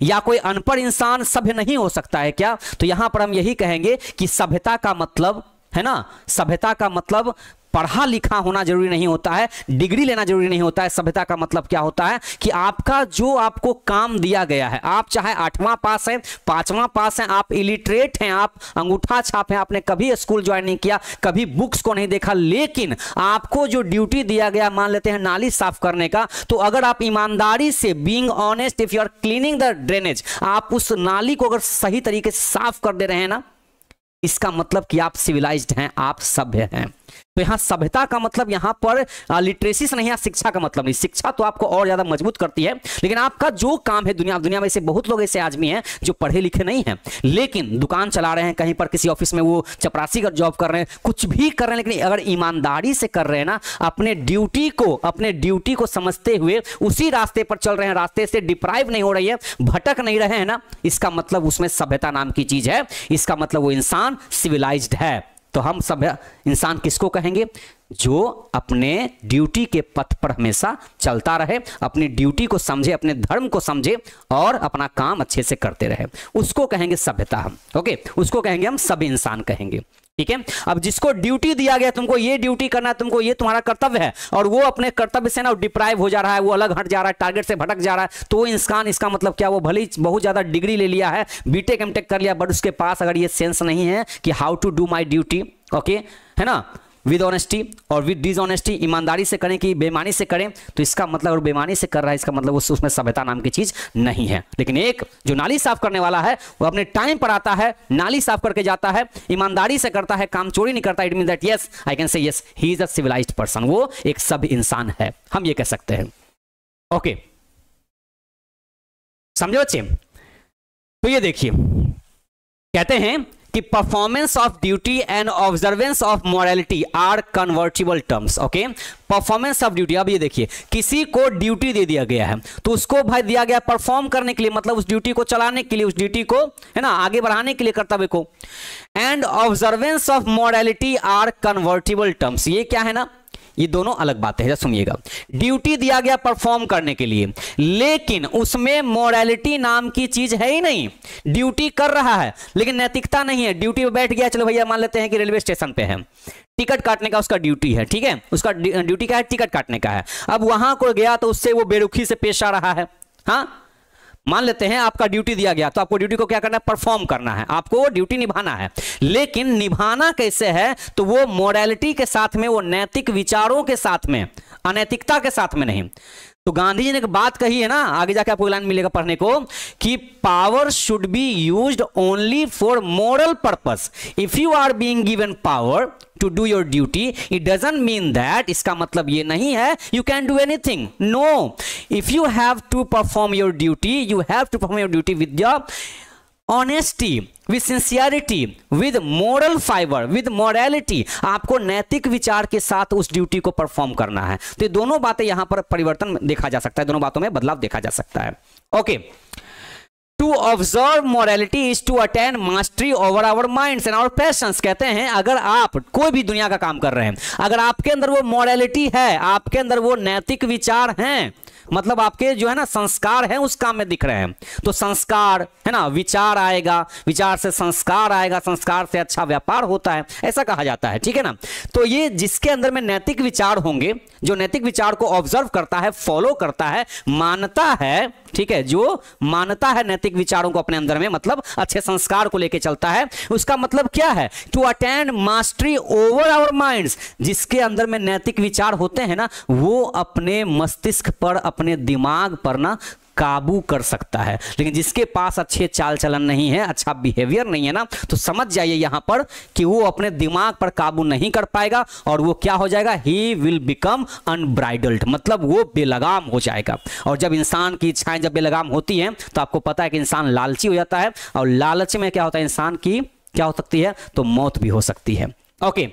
या कोई अनपढ़ इंसान सभ्य नहीं हो सकता है क्या, तो यहां पर हम यही कहेंगे कि सभ्यता का मतलब है ना, सभ्यता का मतलब पढ़ा लिखा होना जरूरी नहीं होता है, डिग्री लेना जरूरी नहीं होता है। सभ्यता का मतलब क्या होता है कि आपका जो आपको काम दिया गया है, आप चाहे 8वां पास है, 5वां पास है, आप इलिटरेट हैं, आप अंगूठा छाप हैं, आपने कभी स्कूल ज्वाइन नहीं किया, कभी बुक्स को नहीं देखा, लेकिन आपको जो ड्यूटी दिया गया, मान लेते हैं नाली साफ करने का, तो अगर आप ईमानदारी से, being honest, if you are cleaning the drainage, आप उस नाली को अगर सही तरीके से साफ कर दे रहे हैं ना, इसका मतलब कि आप सिविलाइज्ड हैं, आप सभ्य हैं। तो यहां सभ्यता का मतलब यहां पर लिटरेसी से नहीं, शिक्षा का मतलब नहीं, शिक्षा तो आपको और ज्यादा मजबूत करती है, लेकिन आपका जो काम है, दुनिया में ऐसे बहुत लोग ऐसे आदमी हैं जो पढ़े लिखे नहीं हैं, लेकिन दुकान चला रहे हैं, कहीं पर किसी ऑफिस में वो चपरासी का जॉब कर रहे हैं, कुछ भी कर रहे हैं, लेकिन अगर ईमानदारी से कर रहे हैं ना, अपने ड्यूटी को समझते हुए उसी रास्ते पर चल रहे हैं, रास्ते से डिप्राइव नहीं हो रही है, भटक नहीं रहे हैं ना, इसका मतलब उसमें सभ्यता नाम की चीज है, इसका मतलब वो इंसान सिविलाइज्ड है। तो हम सभ्य इंसान किसको कहेंगे, जो अपने ड्यूटी के पथ पर हमेशा चलता रहे, अपनी ड्यूटी को समझे, अपने धर्म को समझे और अपना काम अच्छे से करते रहे, उसको कहेंगे सभ्यता हम। ओके, उसको कहेंगे हम सभ्य इंसान कहेंगे। ठीक है, अब जिसको ड्यूटी दिया गया, तुमको ये ड्यूटी करना है, तुमको ये तुम्हारा कर्तव्य है, और वो अपने कर्तव्य से ना डिप्राइव हो जा रहा है, वो अलग हट जा रहा है, टारगेट से भटक जा रहा है, तो इंसान, इसका मतलब क्या, वो भले ही बहुत ज्यादा डिग्री ले लिया है, बीटेक एमटेक कर लिया, बट उसके पास अगर ये सेंस नहीं है कि how to do my duty, okay, है ना, विद ऑनेस्टी और विद डिसऑनेस्टी, ईमानदारी से करें कि बेईमानी से करें, तो इसका मतलब अगर बेईमानी से कर रहा है, इसका मतलब उसमें सभ्यता नाम की चीज नहीं है। लेकिन एक जो नाली साफ करने वाला है, वो अपने टाइम पर आता है, नाली साफ करके जाता है, ईमानदारी से करता है, काम चोरी नहीं करता, it mean that yes I can say yes he is a civilized person, वो एक सभ्य इंसान है, हम ये कह सकते हैं। ओके, समझे बच्चे। तो ये देखिए, कहते हैं कि performance of duty and observance of morality are convertible terms. Okay, performance of duty, अब ये देखिए, किसी को ड्यूटी दे दिया गया है, तो उसको भाई दिया गया परफॉर्म करने के लिए, मतलब उस ड्यूटी को चलाने के लिए, उस ड्यूटी को है ना आगे बढ़ाने के लिए, कर्तव्य को। And observance of morality are convertible terms, ये क्या है ना, ये दोनों अलग बातें हैं, सुनिएगा। ड्यूटी दिया गया परफॉर्म करने के लिए, लेकिन उसमें मोरालिटी नाम की चीज है ही नहीं। ड्यूटी कर रहा है लेकिन नैतिकता नहीं है, ड्यूटी पे बैठ गया, चलो भैया मान लेते हैं कि रेलवे स्टेशन पे है, टिकट काटने का उसका ड्यूटी है, ठीक है, उसका ड्यूटी क्या है, टिकट काटने का है। अब वहां को गया तो उससे वो बेरुखी से पेश आ रहा है। हाँ, मान लेते हैं आपका ड्यूटी दिया गया, तो आपको ड्यूटी को क्या करना है, परफॉर्म करना है, आपको ड्यूटी निभाना है। लेकिन निभाना कैसे है, तो वो मोरालिटी के साथ में, वो नैतिक विचारों के साथ में, अनैतिकता के साथ में नहीं। तो गांधी जी ने एक बात कही है ना, आगे जाके आपको लाइन मिलेगा पढ़ने को, कि power should be used only for moral purpose. If you are being given power to do your duty, it doesn't mean that, इसका मतलब ये नहीं है you can do anything. No, if you have to perform your duty, you have to perform your duty with your honesty, with sincerity, with moral fibre, with morality. आपको नैतिक विचार के साथ उस ड्यूटी को परफॉर्म करना है। तो ये दोनों बातें यहां पर परिवर्तन देखा जा सकता है, दोनों बातों में बदलाव देखा जा सकता है। Okay, to observe morality is to attain mastery over our minds and our passions. कहते हैं अगर आप कोई भी दुनिया का काम कर रहे हैं, अगर आपके अंदर वो मोरालिटी है, आपके अंदर वो नैतिक विचार हैं, मतलब आपके जो है ना संस्कार हैं उस काम में दिख रहे हैं, तो संस्कार है ना, विचार आएगा, विचार से संस्कार आएगा, संस्कार से अच्छा व्यापार होता है, ऐसा कहा जाता है, ठीक है ना। तो ये जिसके अंदर में नैतिक विचार होंगे, जो नैतिक विचार को ऑब्जर्व करता है, फॉलो करता है, मानता है, ठीक है, जो मानता है नैतिक विचारों को अपने अंदर में, मतलब अच्छे संस्कार को लेके चलता है, उसका मतलब क्या है, to attain mastery over our minds. जिसके अंदर में नैतिक विचार होते हैं ना, वो अपने मस्तिष्क पर, अपने दिमाग पर ना काबू कर सकता है। लेकिन जिसके पास अच्छे चाल चलन नहीं है, अच्छा बिहेवियर नहीं है ना, तो समझ जाइए यहां पर कि वो अपने दिमाग पर काबू नहीं कर पाएगा, और वो क्या हो जाएगा, ही विल बिकम अनब्राइडल्ड, मतलब वो बेलगाम हो जाएगा। और जब इंसान की इच्छाएं जब बेलगाम होती हैं, तो आपको पता है कि इंसान लालची हो जाता है, और लालच में क्या होता है, इंसान की क्या हो सकती है, तो मौत भी हो सकती है। ओके,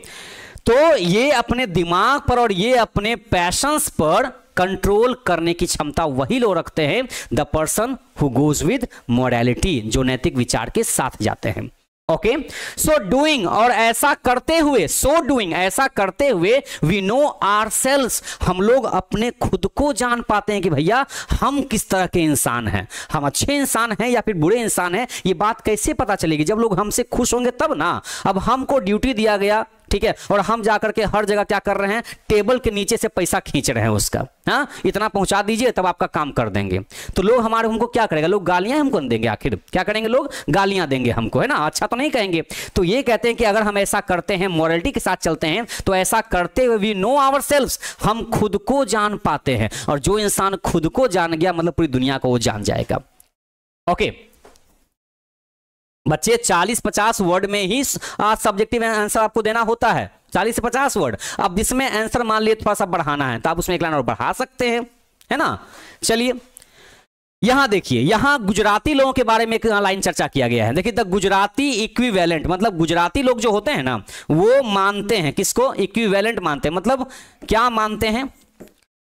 तो ये अपने दिमाग पर और ये अपने पैशंस पर कंट्रोल करने की क्षमता वही लोग रखते हैं, the person who goes with morality, जो नैतिक विचार के साथ जाते हैं। ओके, सो डूइंग, और ऐसा करते हुए, सो डूइंग, ऐसा करते हुए, वी नो आवरसेल्व्स, हम लोग अपने खुद को जान पाते हैं कि भैया हम किस तरह के इंसान हैं, हम अच्छे इंसान हैं या फिर बुरे इंसान हैं। ये बात कैसे पता चलेगी, जब लोग हमसे खुश होंगे तब ना। अब हमको ड्यूटी दिया गया, ठीक है, और हम जाकर के हर जगह क्या कर रहे हैं, टेबल के नीचे से पैसा खींच रहे हैं उसका, हाँ इतना पहुंचा दीजिए तब आपका काम कर देंगे। तो लोग हमारे हमको क्या करेगा, लोग गालियां हमको देंगे, आखिर क्या करेंगे, लोग गालियां देंगे हमको, है ना, अच्छा तो नहीं कहेंगे। तो ये कहते हैं कि अगर हम ऐसा करते हैं, मोरालिटी के साथ चलते हैं, तो ऐसा करते हुए वी नो आवरसेल्व्स, हम खुद को जान पाते हैं। और जो इंसान खुद को जान गया, मतलब पूरी दुनिया को वो जान जाएगा। ओके बच्चे, 40-50 वर्ड में ही सब्जेक्टिव आंसर आपको देना होता है, 40 से 50 वर्ड। अब जिसमें आंसर मान लिए थोड़ा सा बढ़ाना है, तो आप उसमें एक लाइन और बढ़ा सकते हैं, है ना। चलिए यहां देखिए, यहां गुजराती लोगों के बारे में एक लाइन चर्चा किया गया है। देखिए, द गुजराती इक्विवेलेंट, मतलब गुजराती लोग जो होते हैं ना, वो मानते हैं किसको, इक्विवेलेंट मानते हैं, मतलब क्या मानते हैं,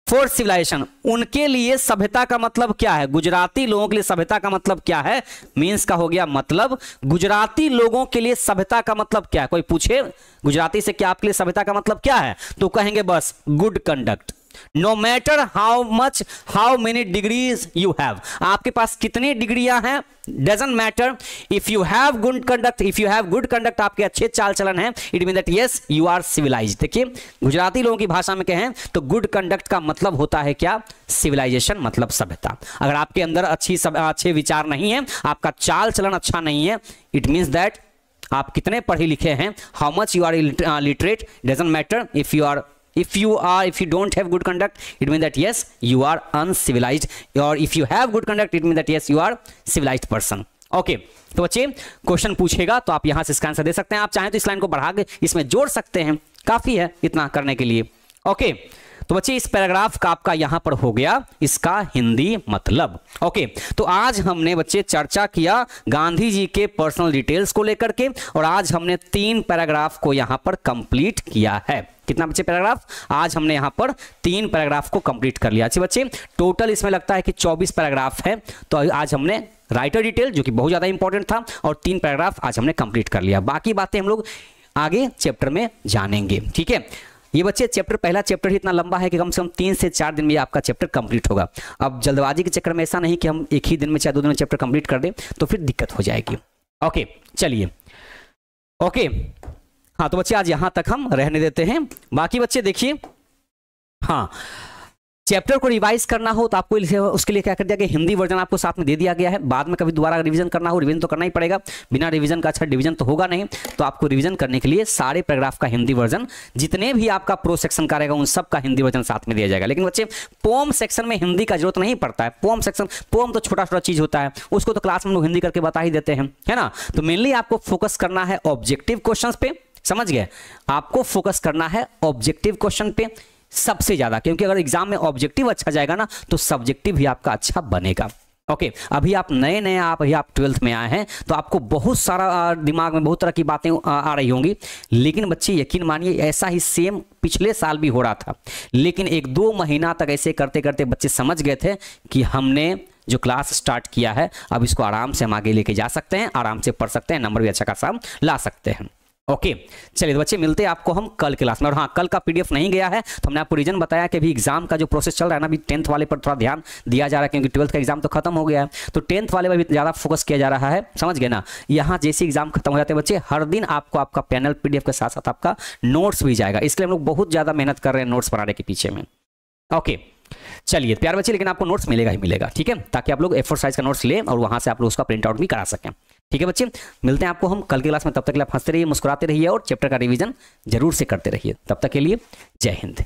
फॉर सिविलाइजेशन। उनके लिए सभ्यता का मतलब क्या है, गुजराती लोगों के लिए सभ्यता का मतलब क्या है, मींस का हो गया मतलब, गुजराती लोगों के लिए सभ्यता का मतलब क्या है। कोई पूछे गुजराती से क्या आपके लिए सभ्यता का मतलब क्या है, तो कहेंगे बस good conduct. No matter how many degrees you have, आपके पास कितनी डिग्रियां हैं, doesn't matter. If you have good conduct, if you have good conduct, आपके अच्छे चाल चलन है, it mean that yes you are civilized. देखिए गुजराती लोगों की भाषा में कहें तो गुड कंडक्ट का मतलब होता है क्या, सिविलाइजेशन, मतलब सभ्यता। अगर आपके अंदर अच्छे विचार नहीं है, आपका चाल चलन अच्छा नहीं है, इट मीन्स दैट आप कितने पढ़े लिखे हैं, how much you are literate, doesn't matter. If you don't have good conduct, it means that yes you are uncivilized, or if you have good conduct, it means that yes you are civilized person. Okay तो बच्चे question पूछेगा तो आप यहां से इसका answer दे सकते हैं। आप चाहें तो इस लाइन को बढ़ा के इसमें जोड़ सकते हैं, काफी है इतना करने के लिए। ओके तो बच्चे इस पैराग्राफ का आपका यहां पर हो गया इसका हिंदी मतलब। ओके तो आज हमने बच्चे चर्चा किया गांधी जी के पर्सनल डिटेल्स को लेकर के, और आज हमने 3 पैराग्राफ को यहां पर कंप्लीट किया है। कितना बच्चे पैराग्राफ, आज हमने यहां पर 3 पैराग्राफ को कंप्लीट कर लिया। अच्छे बच्चे टोटल इसमें लगता है कि 24 पैराग्राफ है, तो आज हमने राइटर डिटेल जो कि बहुत ज्यादा इंपॉर्टेंट था, और 3 पैराग्राफ आज हमने कंप्लीट कर लिया। बाकी बातें हम लोग आगे चैप्टर में जानेंगे, ठीक है। ये बच्चे चैप्टर, पहला चैप्टर ही इतना लंबा है कि कम से कम 3 से 4 दिन में आपका चैप्टर कंप्लीट होगा। अब जल्दबाजी के चक्कर में ऐसा नहीं कि हम एक ही दिन में चाहे 2 दिन में चैप्टर कंप्लीट कर दें, तो फिर दिक्कत हो जाएगी। ओके चलिए, ओके हाँ तो बच्चे आज यहां तक हम रहने देते हैं। बाकी बच्चे देखिए, हाँ चैप्टर को रिवाइज करना हो तो आपको उसके लिए क्या कर दिया गया, हिंदी वर्जन आपको साथ में दे दिया गया है। बाद में कभी दोबारा रिवीजन करना हो, रिवीजन तो करना ही पड़ेगा, बिना रिवीजन का अच्छा डिवीजन तो होगा नहीं। तो आपको रिवीजन करने के लिए सारे पैराग्राफ का हिंदी वर्जन, जितने भी आपका प्रो सेक्शन का रहेगा उन सब का हिंदी वर्जन साथ में दिया जाएगा। लेकिन बच्चे पोम सेक्शन में हिंदी का जरूरत नहीं पड़ता है। पोम सेक्शन, पोम तो छोटा छोटा चीज होता है, उसको तो क्लास में लोग हिंदी करके बता ही देते हैं, है ना। तो मेनली आपको फोकस करना है ऑब्जेक्टिव क्वेश्चंस पे, समझ गए। आपको फोकस करना है ऑब्जेक्टिव क्वेश्चन पे सबसे ज्यादा, क्योंकि अगर एग्जाम में ऑब्जेक्टिव अच्छा जाएगा ना तो सब्जेक्टिव भी आपका अच्छा बनेगा। ओके, अभी आप नए आप 12th में आए हैं तो आपको बहुत सारा दिमाग में बहुत तरह की बातें आ रही होंगी। लेकिन बच्चे यकीन मानिए ऐसा ही सेम पिछले साल भी हो रहा था, लेकिन 1-2 महीना तक ऐसे करते करते बच्चे समझ गए थे कि हमने जो क्लास स्टार्ट किया है अब इसको आराम से हम आगे लेके जा सकते हैं, आराम से पढ़ सकते हैं, नंबर भी अच्छा खासा ला सकते हैं। ओके चलिए तो बच्चे मिलते हैं आपको हम कल क्लास में। और हाँ, कल का पीडीएफ नहीं गया है तो हमने आपको रीजन बताया कि अभी एग्जाम का जो प्रोसेस चल रहा है ना, अभी 10th वाले पर थोड़ा ध्यान दिया जा रहा है, क्योंकि 12th का एग्जाम तो खत्म हो गया है, तो 10th वाले पर भी ज़्यादा फोकस किया जा रहा है, समझ गए ना। यहाँ जैसे एग्जाम खत्म हो जाते हैं बच्चे, हर दिन आपको आपका पैनल पीडीएफ के साथ साथ आपका नोट्स भी जाएगा। इसलिए हम लोग बहुत ज़्यादा मेहनत कर रहे हैं नोट्स बनाने के पीछे में। ओके चलिए प्यारे बच्चे, लेकिन आपको नोट्स मिलेगा ही मिलेगा, ठीक है, ताकि आप लोग A4 साइज का नोट्स लें और वहां से आप लोग उसका प्रिंट आउट भी करा सकें। ठीक है बच्चे, मिलते हैं आपको हम कल की क्लास में। तब तक के लिए आप हंसते रहिए, मुस्कुराते रहिए और चैप्टर का रिवीजन जरूर से करते रहिए। तब तक के लिए जय हिंद।